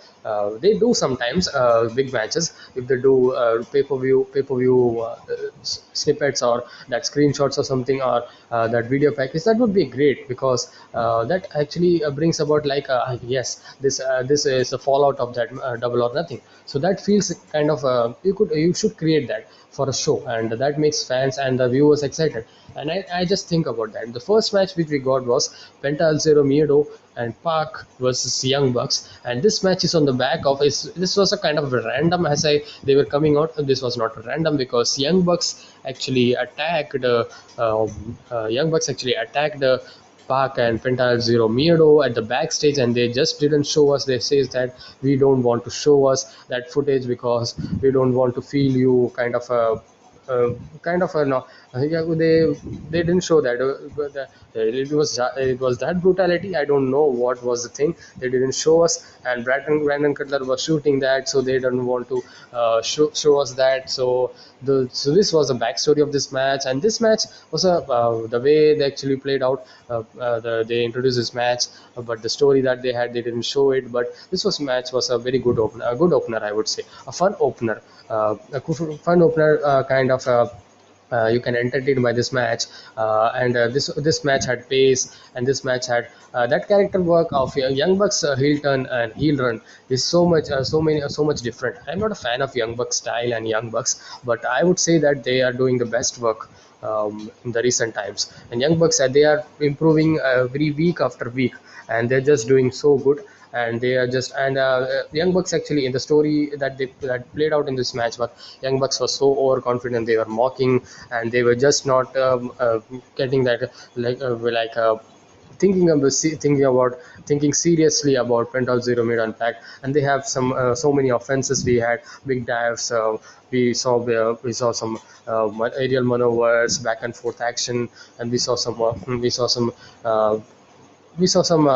they do sometimes big matches. If they do pay-per-view snippets or that screenshots or something, or that video package, that would be great, because that actually brings about like yes, this is a fallout of that Double or Nothing. So that feels kind of you should create that for a show, and that makes fans and the viewers excited. And I just think about that. The first match which we got was Penta El Zero Miedo and Park versus Young Bucks, and this match is on the back of this was a kind of random, as they were coming out. This was not random, because Young Bucks actually attacked Park and Penta Zero Miedo at the backstage, and they just didn't show us. They says that we don't want to show us that footage because we don't want to feel you kind of a no. Yeah, they didn't show that. But it was that brutality. I don't know what was the thing. They didn't show us, and Brandon Cutler was shooting that, so they didn't want to show us that. So this was the backstory of this match, and this match was the way they actually played out. They introduced this match, but the story that they had, they didn't show it. But match was a very good opener, a good opener, I would say, a fun opener, kind of. You can entertain by this match, and this match had pace, and this match had that character work of Young Bucks heel turn and heel run is so much different. I'm not a fan of Young Bucks style and Young Bucks, but I would say that they are doing the best work in the recent times. And Young Bucks, they are improving every week after week, and they're just doing so good. And they are just and Young Bucks actually, in the story that played out in this match, but Young Bucks was so overconfident, they were mocking, and they were just not getting that like thinking seriously about Penta Zero Mid and Pack, and they have so many offenses. We had big dives. We saw some aerial maneuvers, back and forth action, and uh, we saw some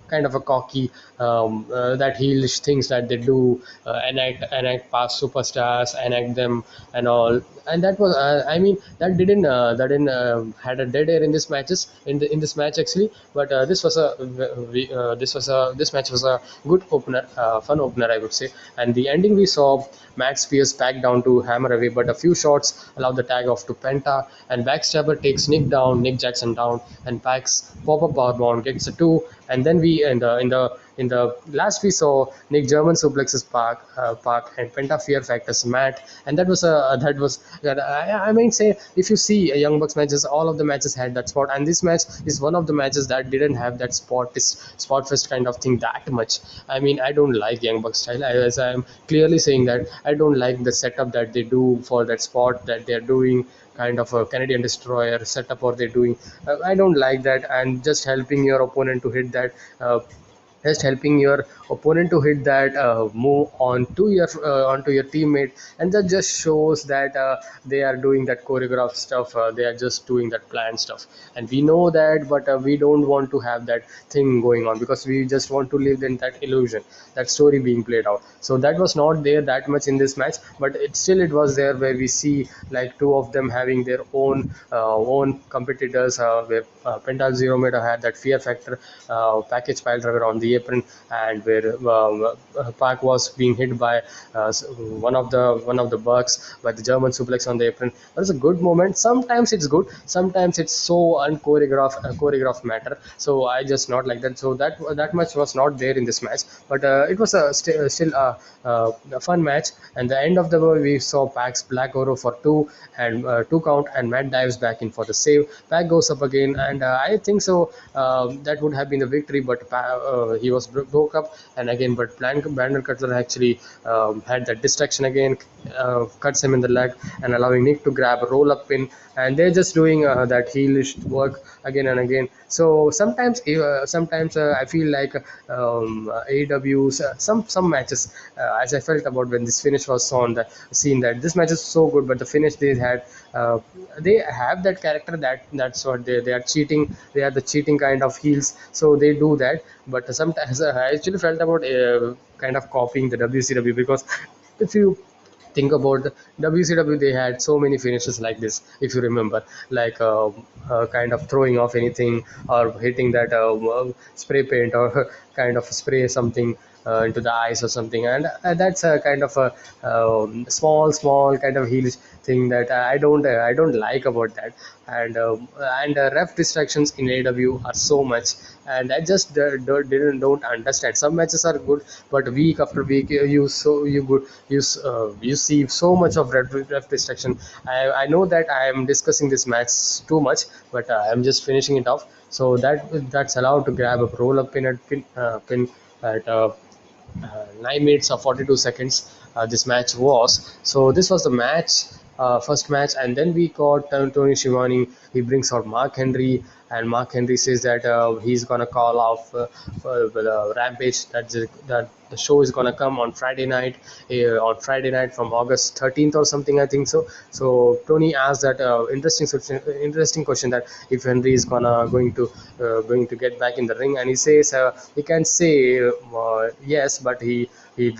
kind of a cocky that heelish things that they do, enact past superstars, enact them and all. And that was I mean that didn't had a dead air in this matches in this match actually. But this match was a good opener, fun opener I would say. And the ending, we saw Max Spears pack down to hammer away, but a few shots allowed the tag off to Penta, and Backstabber takes Nick Jackson down, and Pax pop up powerbomb gets a two. And then we in the last we saw Nick German suplexes Park and Penta fear factors Matt. And I mean say, if you see Young Bucks matches, all of the matches had that spot, and this match is one of the matches that didn't have that spot fest kind of thing that much. I mean, I don't like Young Bucks style, as I'm clearly saying that I don't like the setup that they do for that spot that they're doing, kind of a Canadian destroyer setup or they're doing. I don't like that, and just helping your opponent to hit that. Just helping your opponent to hit that move onto your teammate, and that just shows that they are doing that choreographed stuff. They are just doing that planned stuff, and we know that. But we don't want to have that thing going on, because we just want to live in that illusion, that story being played out. So that was not there that much in this match, but it was there, where we see like two of them having their own competitors, where Pental Zero Meter had that fear factor package pile driver on the apron, and where Park was being hit by one of the Bucks by the German suplex on the apron. That was a good moment. Sometimes it's good, sometimes it's so choreographed matter. So I just not like that. So that much was not there in this match, but it was still a fun match. And the end of the way, we saw Pack's Black Oro for two count, and Matt dives back in for the save. Pack goes up again, and I think so that would have been the victory, but he was broke up. And again, but Brandon Cutler actually had that distraction again, cuts him in the leg, and allowing Nick to grab a roll up pin. And they're just doing that heelish work again and again. So sometimes I feel like AEW's some matches, as I felt about when this finish was on the scene, that this match is so good, but the finish they had, they have that character, that's what they are cheating. They are the cheating kind of heels, so they do that. But sometimes I actually felt about kind of copying the WCW, because if you think about the WCW, they had so many finishes like this. If you remember, like kind of throwing off anything, or hitting that spray paint, or kind of spray something into the eyes or something. And that's a kind of a small kind of heelish thing that I don't like about that. And ref distractions in AW are so much, and I just don't understand. Some matches are good, but week after week you see so much of ref distraction. I know that I am discussing this match too much, but I'm just finishing it off. So that's allowed to grab a roll up pin at 9 minutes or 42 seconds. This match was. So this was the first match. And then we got Tony Schiavone. He brings out Mark Henry, and Mark Henry says that he's gonna call off for the Rampage. That the show is gonna come on Friday night from August 13th or something, I think so. So Tony asked that interesting question, that if Henry is going to get back in the ring, and he says he can say yes, but he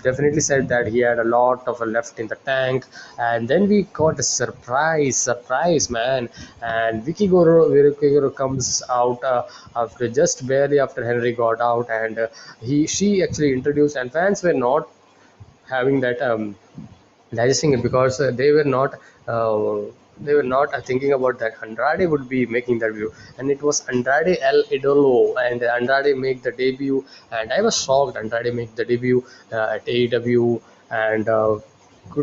definitely said that he had a lot of left in the tank. And then we got a surprise, man. And Vicky Goro comes out after just barely after Henry got out, and she actually introduced, and fans were not having that digesting it, because they were not thinking about that Andrade would be making that view. And it was Andrade El Idolo, and Andrade make the debut. And I was shocked Andrade make the debut at AEW. And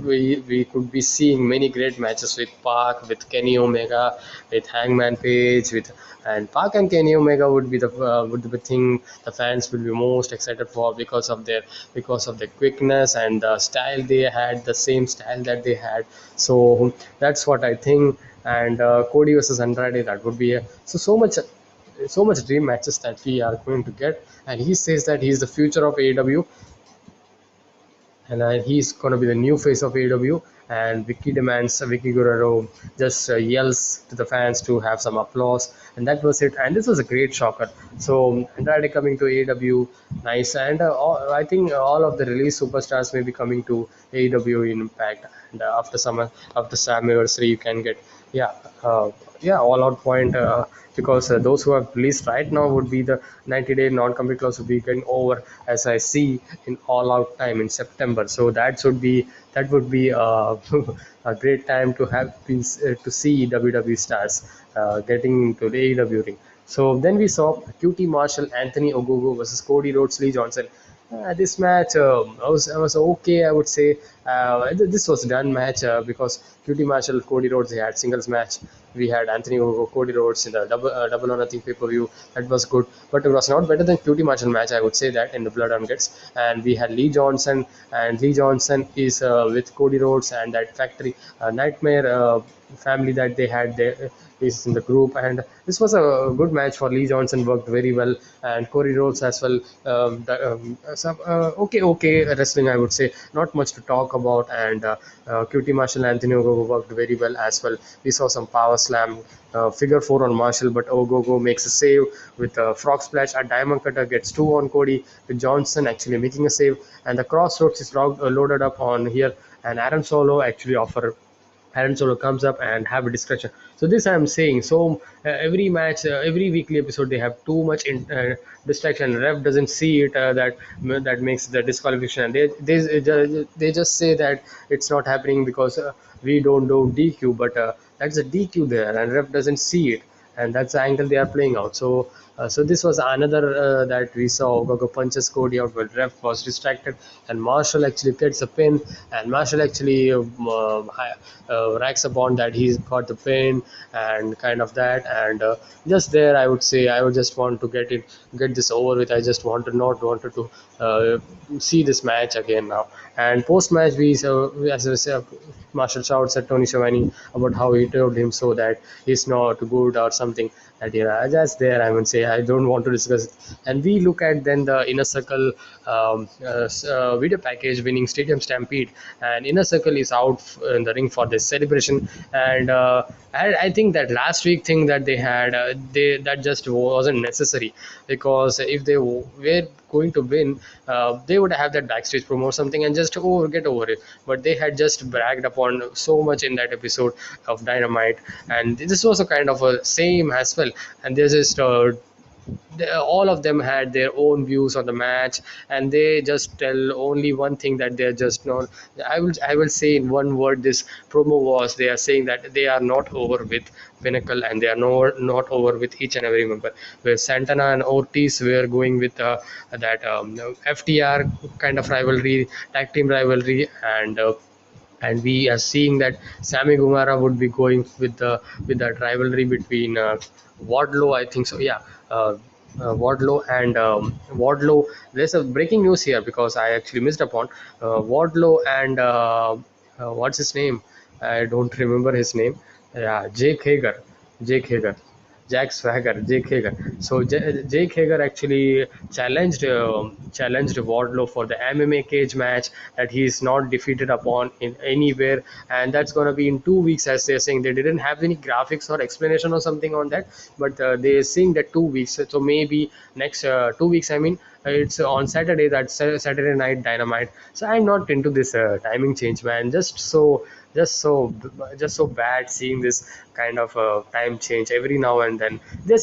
we could be seeing many great matches with Park, with Kenny Omega, with Hangman Page, with and Park and Kenny Omega would be the thing the fans will be most excited for, because of their quickness and the style they had, the same style that they had. So that's what I think. And Cody versus Andrade, that would be so much so much dream matches that we are going to get. And he says that he is the future of AEW, and he's going to be the new face of AEW. And Vicky Guerrero just yells to the fans to have some applause, and that was it. And this was a great shocker. So Andrade coming to AEW, nice. And I think all of the release superstars may be coming to AEW in Impact. And after some anniversary, you can get, yeah, yeah, all out point. Because those who have released right now would be the 90-day non-compete clause would be getting over, as I see, in all out time in September. So that would be a great time to have been to see WWE stars getting to the AEW ring. So then we saw QT Marshall, Anthony Ogogo versus Cody Rhodes, Lee Johnson. This match I was okay, I would say. This was done match because QT Marshall, Cody Rhodes, they had singles match. We had Anthony Ogogo, Cody Rhodes in the double or nothing pay per view. That was good, but it was not better than QT Marshall match, I would say that, in the Blood and Guts. And we had Lee Johnson, and Lee Johnson is with Cody Rhodes, and that factory nightmare family that they had there is in the group. And this was a good match for Lee Johnson, worked very well, and Cody Rhodes as well. Okay wrestling, I would say, not much to talk about. And QT Marshall, Anthony Ogogo worked very well as well. We saw some power slam, figure four on Marshall, but Ogogo makes a save with a frog splash. A diamond cutter gets two on Cody, with Johnson actually making a save, and the crossroads is loaded up on here. And Aaron Solo comes up and have a discussion. So this I'm saying. So every match, every weekly episode, they have too much distraction. Ref doesn't see it. That makes the disqualification. And they just say that it's not happening because we don't do DQ, but that's a DQ there, and ref doesn't see it, and that's the angle they are playing out. So this was another that we saw. Gogo punches Cody out, but ref was distracted, and Marshall actually gets a pin, and Marshall actually racks upon that he's got the pin, and kind of that. And just there, I would say, I would just want to get this over with. I just wanted to see this match again now. And post match, as I said, Marshall shouts at Tony Schiavone about how he told him so that he's not good or something. That, yeah, just there, I would say, I don't want to discuss it. And we look at then the Inner Circle video package winning Stadium Stampede, and Inner Circle is out in the ring for this celebration. And I think that last week thing that they had, that just wasn't necessary, because if they were going to win, they would have that backstage promo or something and just get over it. But they had just bragged upon so much in that episode of Dynamite, and this was a kind of a same as well. And there's just all of them had their own views on the match, and they just tell only one thing, that they're just not. I will say in one word, this promo was, they are saying that they are not over with Pinnacle, and they are not over with each and every member. Where Santana and Ortiz were going with that FTR kind of rivalry, tag team rivalry. And we are seeing that Sammy Guevara would be going with that rivalry between Wardlow, I think so. Yeah, Wardlow and Wardlow. There's a breaking news here, because I actually missed upon Wardlow and what's his name? I don't remember his name. Yeah, Jake Hager, Jack Swagger, Jake Hager. So Jake Hager actually challenged Wardlow for the MMA cage match that he is not defeated upon in anywhere, and that's gonna be in 2 weeks, as they're saying. They didn't have any graphics or explanation or something on that, but they're saying that 2 weeks. So maybe next 2 weeks. I mean, it's on Saturday. That's Saturday Night Dynamite. So I'm not into this timing change, man. Just so bad seeing this kind of time change every now and then. They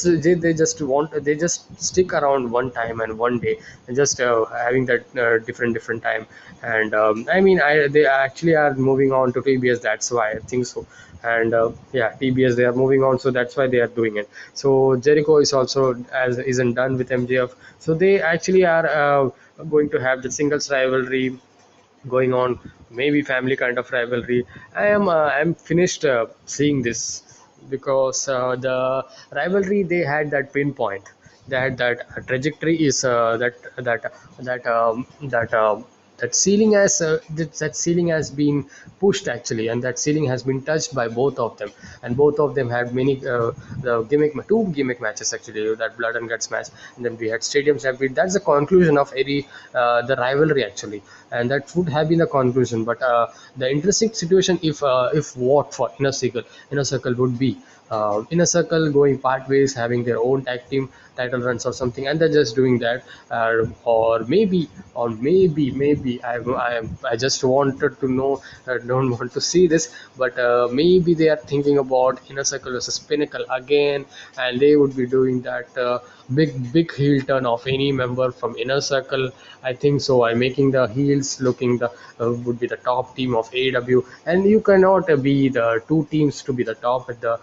just stick around one time and one day, and just having that different time. And I mean, they actually are moving on to TBS. That's why I think so. And yeah, TBS, they are moving on, so that's why they are doing it. So Jericho is also as isn't done with MJF, so they actually are going to have the singles rivalry going on, maybe family kind of rivalry. I'm finished seeing this, because the rivalry, they had that pinpoint, that trajectory is that that ceiling has that ceiling has been pushed actually, and that ceiling has been touched by both of them, and both of them had many two gimmick matches actually, that blood and guts match, and then we had stadium stampede. That's the conclusion of any the rivalry actually, and that would have been the conclusion. But the interesting situation, if what for inner circle would be inner circle going part ways, having their own tag team title runs or something, and they're just doing that, or maybe I just wanted to know. I don't want to see this, but maybe they are thinking about inner circle versus pinnacle again, and they would be doing that big heel turn of any member from inner circle. I think so. I'm making the heels looking the would be the top team of AEW, and you cannot be the two teams to be the top at a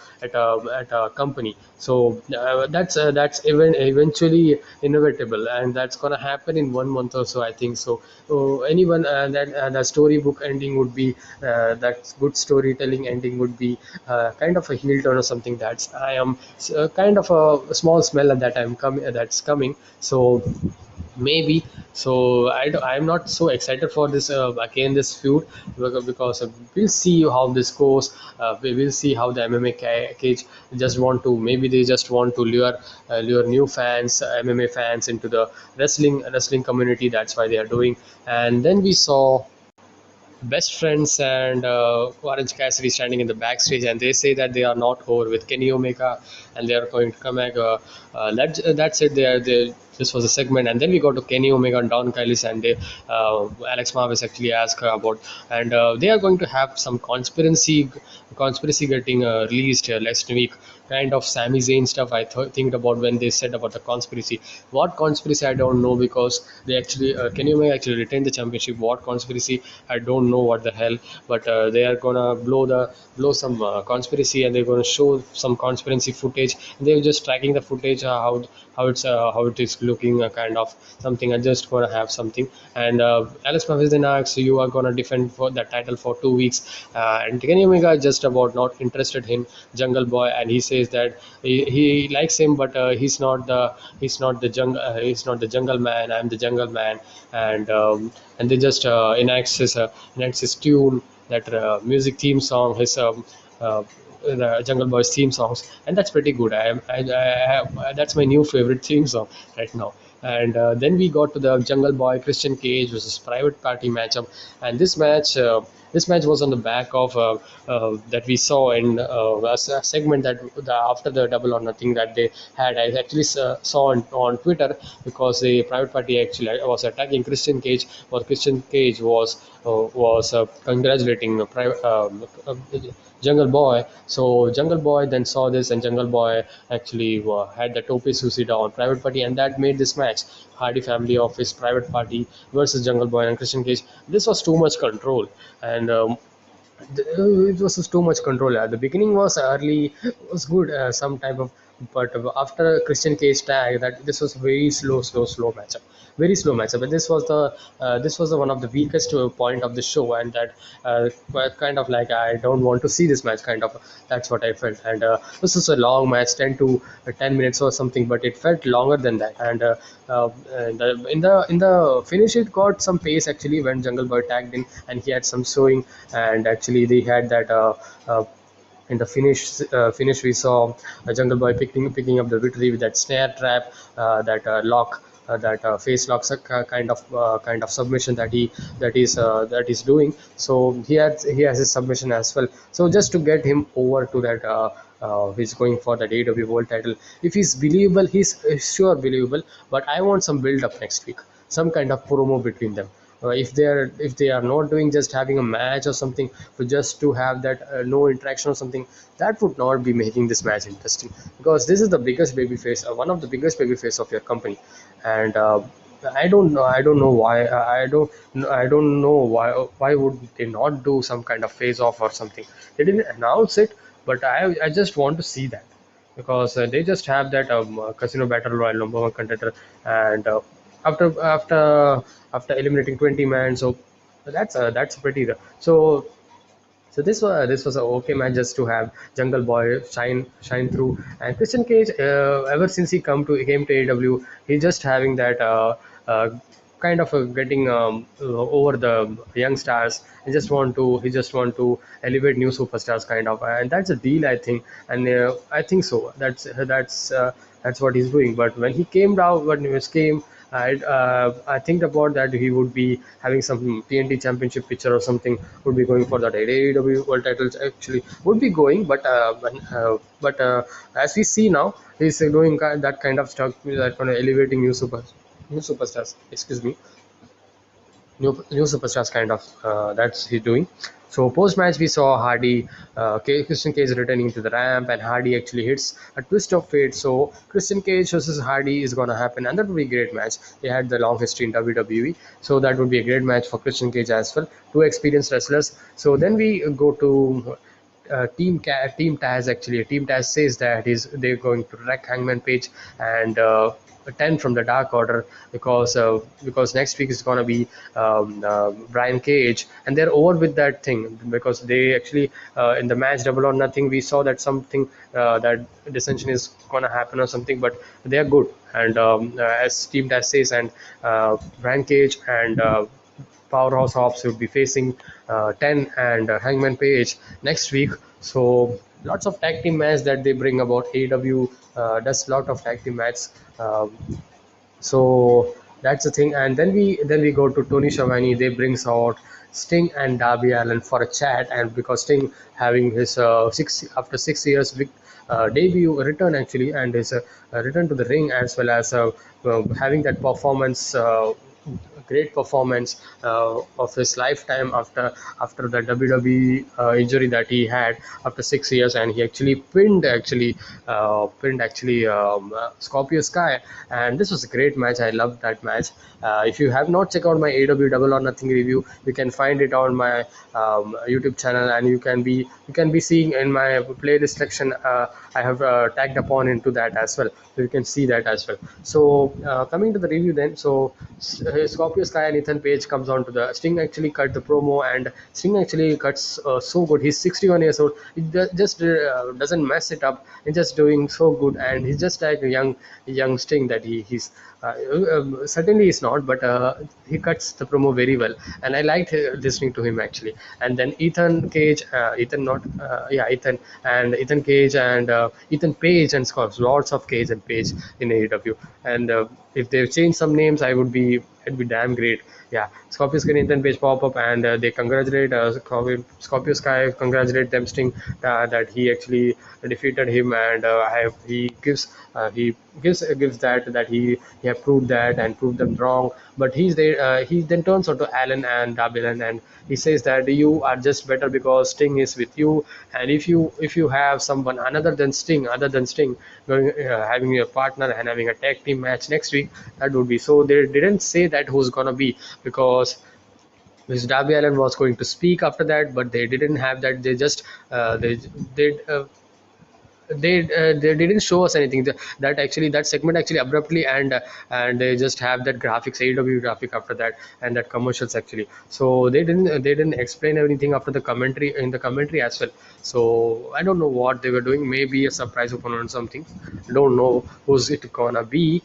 company. So that's eventually inevitable, and that's gonna happen in 1 month or so, I think so. So anyone that the storybook ending would be that good storytelling ending would be kind of a heel turn or something. That's I am kind of a small smell that that's coming. So maybe. So I'm not so excited for this again this feud, because we'll see how this goes. We will see how the MMA cage just want to, maybe they just want to lure new fans, MMA fans, into the wrestling community. That's why they are doing. And then we saw best friends and Orange Cassidy standing in the backstage, and they say that they are not over with Kenny Omega, and they are going to come back. That's it. This was a segment, and then we go to Kenny Omega and Don Callis, and Alex Marvis actually asked her about, and they are going to have some conspiracy getting released next week. Kind of Sami Zayn stuff. I think about when they said about the conspiracy. What conspiracy I don't know, because they actually Kenny Omega actually retained the championship. What conspiracy I don't know what the hell, but they are gonna blow some conspiracy, and they're gonna show some conspiracy footage. They're just tracking the footage, how it is looking, kind of something. I'm just gonna have something. And Alex Marvez then asks, you are gonna defend for that title for 2 weeks, and Kenny Omega is just about not interested in Jungle Boy, and he says that he likes him, but he's not the Jungle Man. I'm the Jungle Man. And they just enacts his tune, that music theme song, his the Jungle Boys theme songs, and that's pretty good. That's my new favorite theme song right now. And then we got to the Jungle Boy Christian Cage versus Private Party matchup, and this match was on the back of that we saw in a segment that after the Double or Nothing that they had. I actually saw on Twitter, because the Private Party actually was attacking Christian Cage, or Christian Cage was congratulating Jungle Boy. So Jungle Boy then saw this, and Jungle Boy actually had the tope suicida on Private Party, and that made this match Hardy Family Office, Private Party versus Jungle Boy and Christian Cage. This was too much control, and it was just too much control. At the beginning was early, was good, some type of, but after Christian Cage tag, that this was very slow matchup, very slow matchup. But this was the one of the weakest point of the show, and that kind of like, I don't want to see this match, kind of, that's what I felt. And this was a long match, 10 minutes or something, but it felt longer than that. And in the finish, it got some pace actually when Jungle Boy tagged in, and he had some showing. And actually they had that in the finish we saw Jungle Boy picking up the victory with that snare trap, that lock, that face lock, kind of submission that he's doing. So he has his submission as well. So just to get him over to that. He's going for that AEW World Title. If he's believable, he's sure believable. But I want some build up next week, some kind of promo between them. If they are not doing, just having a match or something, for just to have that no interaction or something, that would not be making this match interesting, because this is the biggest baby face, one of the biggest baby face of your company. And I don't know why, I don't know why would they not do some kind of face off or something. They didn't announce it, but I just want to see that, because they just have that Casino Battle Royale number one contender. And after eliminating 20 man, so that's pretty so this was a okay match, just to have Jungle Boy shine through. And Christian Cage, ever since he came to AEW, he's just having that uh, kind of getting over the young stars. He just want to elevate new superstars kind of, and that's a deal I think. And I think so that's what he's doing. But when he was came, I think about that he would be having some TNT Championship picture or something. Would be going for that AEW World titles actually would be going, but as we see now, he's doing that kind of stuff, that kind of elevating new superstars. Excuse me, new superstars kind of, that's he doing. So post match we saw Christian Cage returning to the ramp, and Hardy actually hits a twist of fate. So Christian Cage versus Hardy is gonna happen, and that would be a great match. They had the long history in WWE, so that would be a great match for Christian Cage as well. Two experienced wrestlers. So then we go to Team Taz. Actually, Team Taz says that they're going to wreck Hangman Page and 10 from the Dark Order, because next week is gonna be Brian Cage, and they're over with that thing, because they actually in the match Double or Nothing we saw that something, that dissension is gonna happen or something, but they are good. And as Team Taz says, and Brian Cage and Powerhouse Hobbs would be facing 10 and Hangman Page next week. So lots of tag team match that they bring about. AEW does lot of tag team match. Um, so that's the thing. And then we go to Tony Schiavone. They brings out Sting and Darby Allin for a chat, and because Sting having his 6 years debut return actually, and his return to the ring, as well as having that performance. Great performance of his lifetime after the WWE injury that he had after 6 years, and he actually pinned Scorpio Sky, and this was a great match. I loved that match. If you have not checked out my AW Double or Nothing review, you can find it on my YouTube channel, and you can be seeing in my playlist section. I have tagged upon into that as well, so you can see that as well. So coming to the review then, so Scorpio Sky and Ethan Page comes on to the Sting actually cut the promo, and Sting actually cuts so good. He's 61 years old. He just doesn't mess it up. He's just doing so good, and he's just like a young Sting that he's certainly he's not, but he cuts the promo very well, and I liked listening to him actually. And then Ethan Cage, Ethan not yeah Ethan and Ethan Cage and Ethan Page and Scott, lots of Cage and Page in AEW, and if they've changed some names, it'd be damn great. Yeah, Scorpio Sky and Ethan Page pop up, and they congratulate Scorpio Sky, congratulate them Sting that he actually defeated him, and he gives that he have proved that and proved them wrong. But he then turns on to Allen and Darby, and he says that you are just better because Sting is with you, and if you have someone other than Sting going, having your partner and having a tag team match next week, that would be. So they didn't say that who's gonna be, because Darby Allen was going to speak after that, but they didn't have that. They just they did. They didn't show us anything. That segment actually abruptly, and they just have that graphics, AEW graphic after that, and that commercials actually. So they didn't explain anything after the commentary, in the commentary as well. So I don't know what they were doing. Maybe a surprise opponent or something. Don't know who's it gonna be.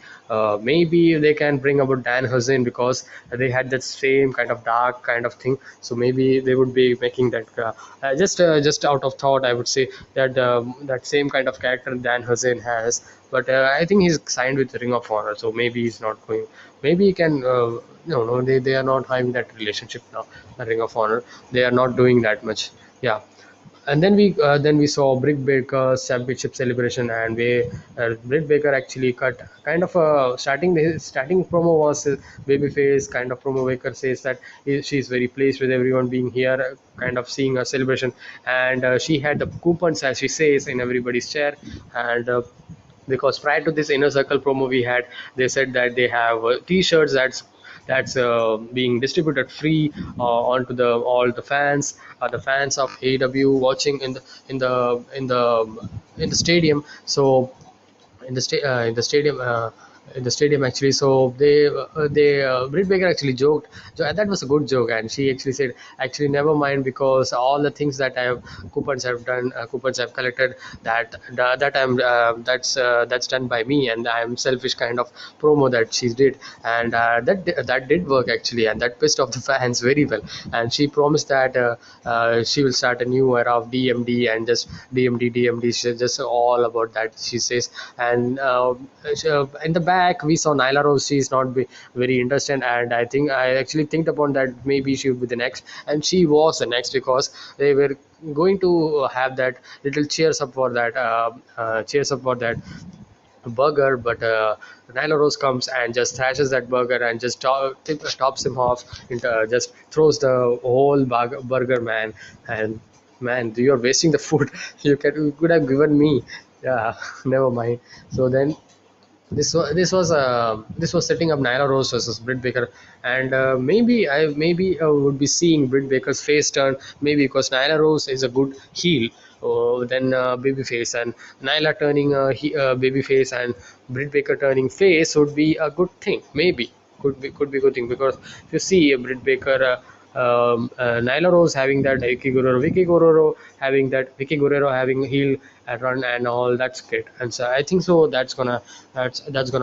Maybe they can bring about Dan Hussein, because they had that same kind of dark kind of thing. So maybe they would be making that just out of thought. I would say that that same kind of character Dan Hussein has, but I think he's signed with Ring of Honor, so maybe he's not going. Maybe he can. No, they are not having that relationship now. The Ring of Honor, they are not doing that much. Yeah. And then we saw Britt Baker's championship celebration, and Britt Baker actually cut kind of a starting. His starting promo was babyface kind of promo. Baker says that she's very pleased with everyone being here, kind of seeing a celebration, and she had the coupons, as she says, in everybody's chair. And because prior to this inner circle promo we had, they said that they have t-shirts that's being distributed free onto the fans of AW watching in the stadium. So in the stadium, in the stadium actually. So Britt Baker actually joked, and that was a good joke, and she actually said, actually never mind, because all the things that I have coupons have done, coupons I've collected, that's done by me, and I'm selfish kind of promo that she did. And that did work actually, and that pissed off the fans very well. And she promised that she will start a new era of DMD, and just DMD, she's just all about that, she says. And in the back we saw Nyla Rose. She's not very interested, and I actually think upon that maybe she would be the next, and she was the next, because they were going to have that little cheers up for that burger. But Nyla Rose comes and just thrashes that burger and just tops him off, just throws the whole burger, man. And man, you're wasting the food. You could have given me. Yeah, never mind. So then this was setting up Nyla Rose versus Britt Baker, and maybe I would be seeing Britt Baker's face turn, maybe because Nyla Rose is a good heel. Then babyface, and Nyla turning babyface, and Britt Baker turning face would be a good thing. Maybe could be good thing, because if you see Britt Baker. Nyla Rose having that Vicky Guerrero having heel run and all, that's great. And so I think so that's gonna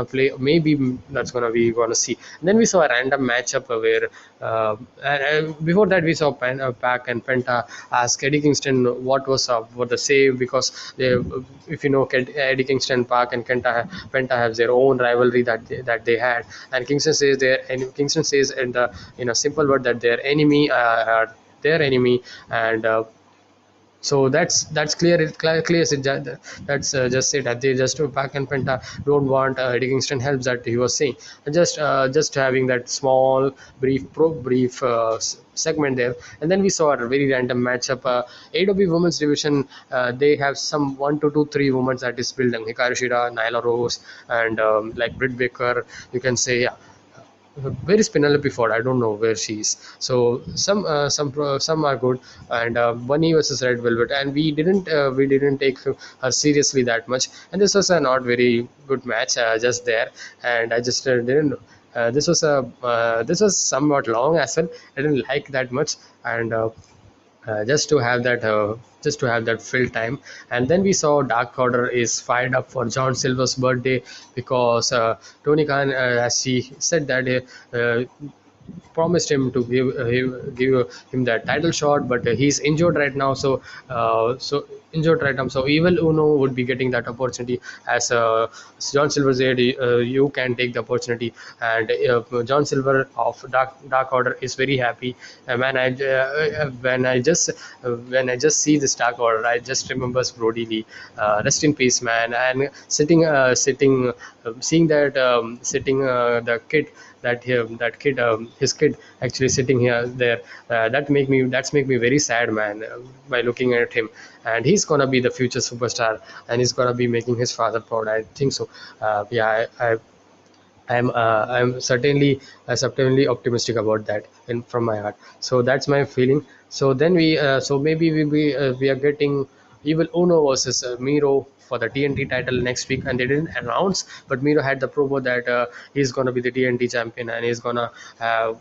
play, maybe that's gonna see. And then we saw a random matchup where before that we saw Pac and Penta ask Eddie Kingston what was up for the save, because if you know, Eddie Kingston, Pac and Penta have their own rivalry that they had. And Kingston says in a simple word that their enemy are their enemy. And so that's clear. Clear. That's just it. That they just Pac and Penta don't want Eddie Kingston help, that he was saying. And just having that small brief segment there. And then we saw a very random matchup. AEW Women's Division, they have some 1 to 2 3 women that is built. Hikaru Shida, Nyla Rose, and like Britt Baker. You can say, yeah. Where is Penelope Ford? I don't know where she is. So some are good, and Bunny versus Red Velvet, and we didn't take her seriously that much. And this was a not very good match, just there. And I just didn't. This was somewhat long as well. I didn't like that much. And just to have that fill time. And then we saw Dark Order is fired up for John Silver's birthday, because Tony Khan, as he said that promised him to give him that title shot, but he's injured right now. So Evil Uno would be getting that opportunity, as John Silver said, you can take the opportunity. And John Silver of Dark Order is very happy. Man, when I just see this Dark Order, I just remembers Brody Lee. Rest in peace, man. And seeing that the kid, his kid actually sitting here there, that's make me very sad, man, by looking at him. And he's gonna be the future superstar, and he's gonna be making his father proud, I think so. Yeah, I'm certainly optimistic about that from my heart. So that's my feeling. So then so maybe we are getting Evil Uno versus Miro for the TNT title next week, and they didn't announce, but Miro had the promo that he's gonna be the TNT champion, and he's gonna have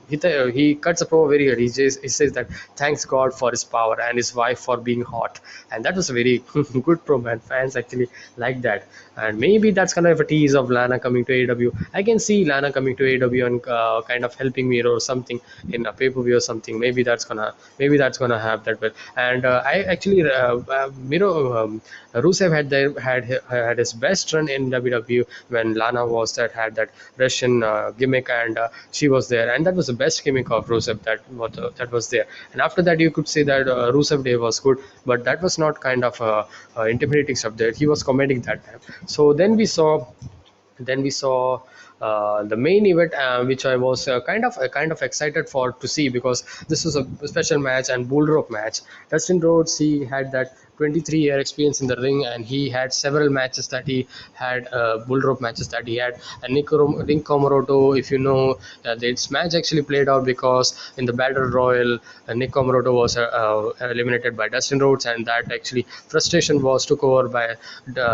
he cuts a promo very good. He says that thanks God for his power and his wife for being hot, and that was a very good promo, and fans actually like that. And maybe that's kind of a tease of Lana coming to AEW. I can see Lana coming to AEW and kind of helping Miro or something in a pay-per-view or something. Maybe that's gonna have that well. And I actually Miro Rusev had his best run in WWE when Lana had that Russian gimmick, and she was there, and that was the best gimmick of Rusev that was there. And after that, you could say that Rusev Day was good, but that was not kind of intimidating stuff there. He was comedic that time. So then we saw the main event, which I was kind of excited for to see, because this was a special match and bull rope match. Dustin Rhodes, he had that 23-year experience in the ring, and he had several matches that he had, bull rope matches that he had. And Nick Comoroto, if you know, this match actually played out because in the Battle Royal, Nick Comoroto was eliminated by Dustin Rhodes, and that actually frustration was took over by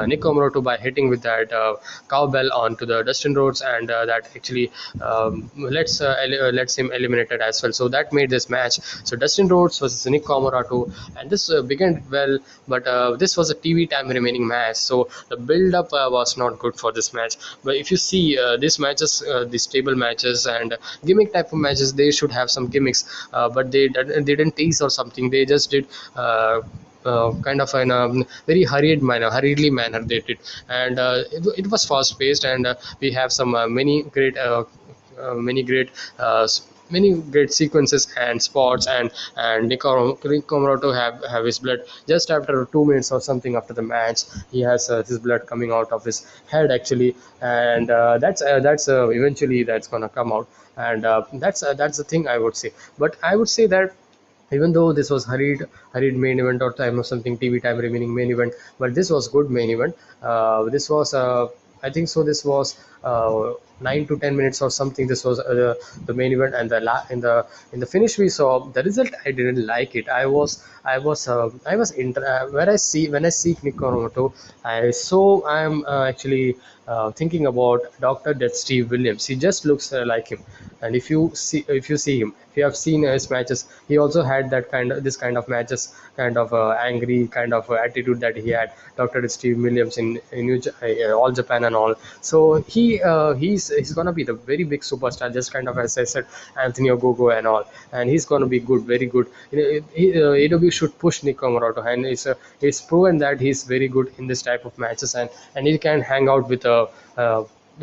Nick Comoroto by hitting with that cowbell onto the Dustin Rhodes, and that actually lets him eliminated as well. So that made this match. So Dustin Rhodes versus Nick Comoroto, and this began well, but this was a TV time remaining match, so the build up was not good for this match. But if you see these matches, these table matches and gimmick type of matches, they should have some gimmicks, but they didn't tease or something. They just did kind of in a very hurriedly manner they did, and it was fast paced, and we have some many great many great sequences and spots, and Nick Comoroto have his blood just after 2 minutes or something after the match. He has his blood coming out of his head actually, and that's eventually that's gonna come out, and that's the thing I would say. But I would say that even though this was hurried main event or time or something, TV time remaining main event, but this was good main event. This was I think so this was 9 to 10 minutes or something. This was the main event, and in the finish we saw the result. I didn't like it. When I see Nick Koromoto, I'm actually thinking about Dr. Death Steve Williams. He just looks like him, and if you see him, if you have seen his matches, he also had that this kind of matches, kind of angry kind of attitude that he had, Dr. Steve Williams in All Japan and all. So he's gonna be the very big superstar, just kind of as I said, Anthony Ogogo and all, and he's gonna be good, very good. AW should push Nick Comoroto, and it's proven that he's very good in this type of matches, and he can hang out with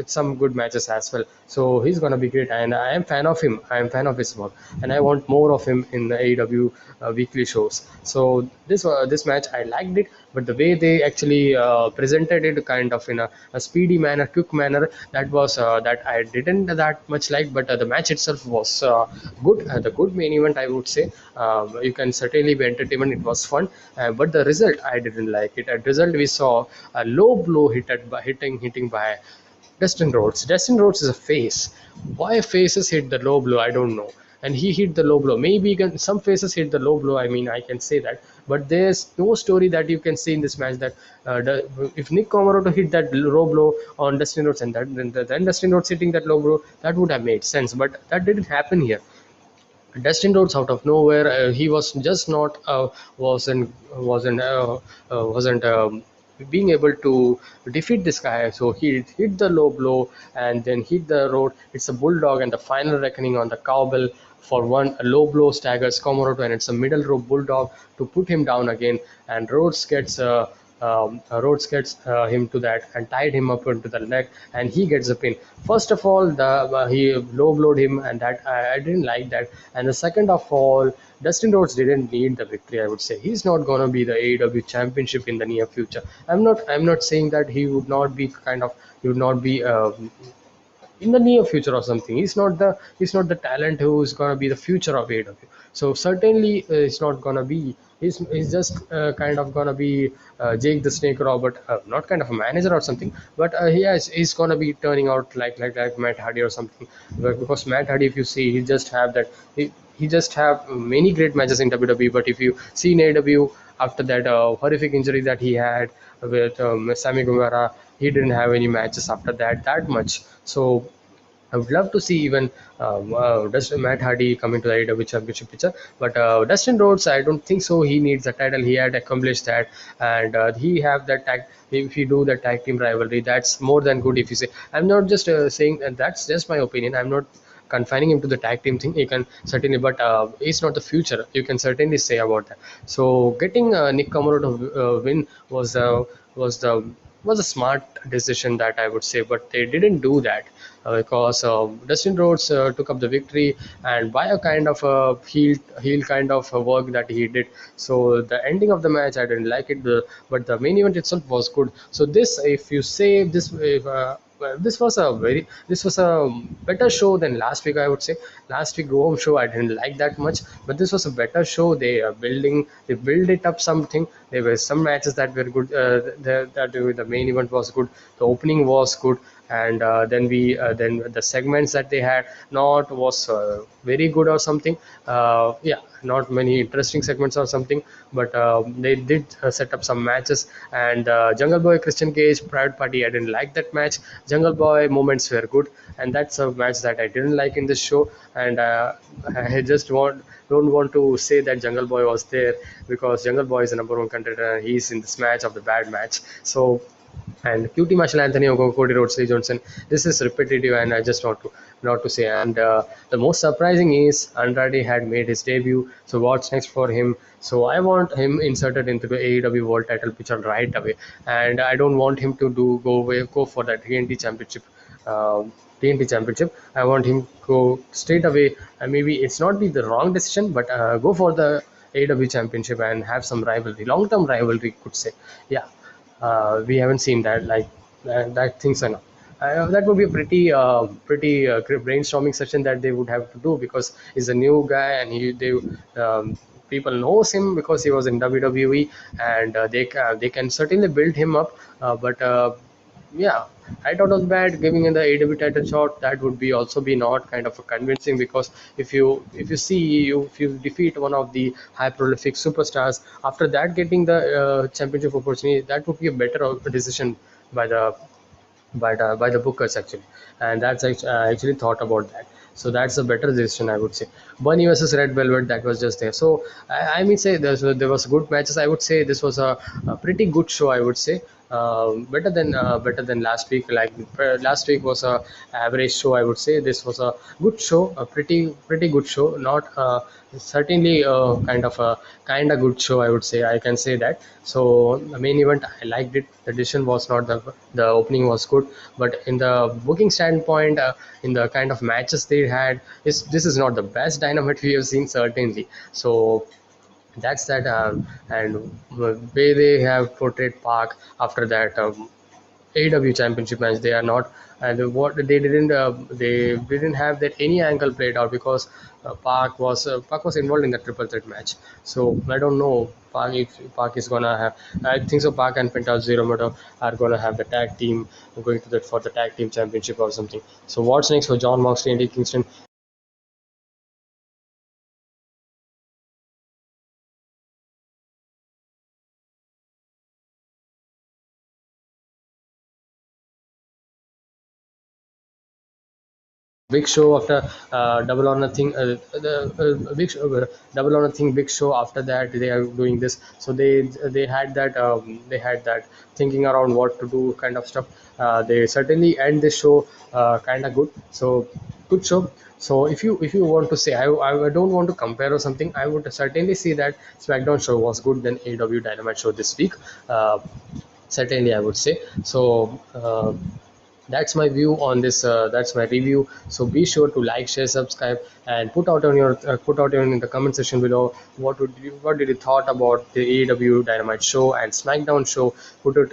some good matches as well. So he's gonna be great, and I am fan of him. I am fan of his work, and I want more of him in the AEW weekly shows. So this match I liked it, but the way they actually presented it, kind of in a speedy manner, quick manner, that I didn't that much like. But the match itself was good. The good main event, I would say. You can certainly be entertainment. It was fun, but the result I didn't like it. At result, we saw a low blow hitting by Dustin Rhodes. Dustin Rhodes is a face. Why faces hit the low blow, I don't know. And he hit the low blow. Maybe some faces hit the low blow. I mean, I can say that. But there's no story that you can see in this match that if Nick Comoroto hit that low blow on Dustin Rhodes, and then Dustin Rhodes hitting that low blow, that would have made sense. But that didn't happen here. Dustin Rhodes out of nowhere, he was just not wasn't being able to defeat this guy. So he hit the low blow and then hit the road. It's a bulldog, and the final reckoning on the cowbell for one. A low blow staggers Komoroto, and it's a middle rope bulldog to put him down again. And Rhodes gets him to that and tied him up into the leg, and he gets a pin. First of all, he low blowed him, and that I didn't like that. And the second of all, Dustin Rhodes didn't need the victory. I would say he's not gonna be the AEW championship in the near future. I'm not saying that he would not be in the near future or something. He's not the talent who is going to be the future of AEW. So certainly it's not going to be. He's just kind of going to be Jake the Snake Robert, not kind of a manager or something, but he's going to be turning out like Matt Hardy or something. Because Matt Hardy, if you see, he just have many great matches in WWE, but if you see in AEW, after that horrific injury that he had with Sammy Guevara, he didn't have any matches after that much. So I would love to see even Matt Hardy coming to the AEW Championship picture. But Dustin Rhodes, I don't think so. He needs a title. He had accomplished that, and he have that tag. If you do the tag team rivalry, that's more than good. If you say, I'm not just saying, and that's just my opinion. I'm not confining him to the tag team thing. You can certainly, but it's not the future. You can certainly say about that. So getting Nick Comoroto to win was the was a smart decision, that I would say, but they didn't do that because Dustin Rhodes took up the victory, and by a kind of a heel kind of a work that he did. So the ending of the match I didn't like it, but the main event itself was good. So this, if you say this, if this was a better show than last week, I would say. Last week go home show I didn't like that much, but this was a better show. They build it up something. There were some matches that were good. The main event was good, the opening was good, and then the segments that they had not was very good or something. Yeah, not many interesting segments or something, but they did set up some matches. And Jungle Boy Christian Cage Private Party, I didn't like that match. Jungle Boy moments were good, and that's a match that I didn't like in this show. And I just don't want to say that Jungle Boy was there, because Jungle Boy is the number one contender and he's in this match of the bad match. So, and QT Marshall, Anthony Ogo, Cody Rhodes, Lee Johnson. This is repetitive, and I just want to not to say. And the most surprising is Andrade had made his debut. So what's next for him? So I want him inserted into the AEW World Title picture right away, and I don't want him to go for that TNT Championship. TNT Championship. I want him go straight away. Maybe it's not be the wrong decision, but go for the AEW Championship and have some rivalry, long-term rivalry, could say. Yeah, we haven't seen that, like that things are not. That would be a pretty brainstorming session that they would have to do, because he's a new guy, and people knows him because he was in WWE, and they can certainly build him up. But yeah, I thought it was bad giving in the AW title shot. That would be also be not kind of a convincing, because if you see if you defeat one of the high prolific superstars, after that getting the championship opportunity, that would be a better decision by the bookers actually. And I actually thought about that. So that's a better decision, I would say. Bunny versus Red Velvet, that was just there. So I mean, say there was good matches. I would say this was a pretty good show, I would say. Better than last week. Like last week was a average show, I would say. This was a good show, a pretty good show. Not certainly kind of good show, I would say. I can say that. So the main event, I liked it. The decision was not the opening was good, but in the booking standpoint, in the kind of matches they had, this is not the best Dynamite we have seen, certainly. So that's that. And the way they have portrayed Park after that AW championship match, they are not, and what they didn't have that any angle played out, because Park was involved in the triple threat match. So I don't know Park, if Park is gonna have. I think so. Park and Penta Zero Moto are gonna have the tag team going to that for the tag team championship or something. So what's next for John Moxley and Eddie Kingston? Big Show after Double or Nothing, Double or Nothing Big Show. After that, they are doing this. So they had that thinking around what to do kind of stuff. They certainly end this show kind of good. So good show. So if you want to say, I don't want to compare or something. I would certainly say that SmackDown show was good than AW Dynamite show this week. Certainly, I would say so. That's my view on this. That's my review. So be sure to like, share, subscribe, and put out in the comment section below what did you thought about the AEW Dynamite show and SmackDown show. Put it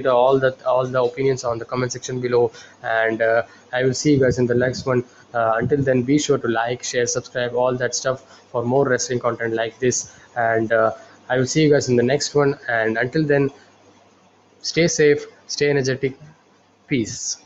all the opinions on the comment section below, and I will see you guys in the next one. Until then, be sure to like, share, subscribe, all that stuff for more wrestling content like this. And I will see you guys in the next one. And until then, stay safe, stay energetic. Peace.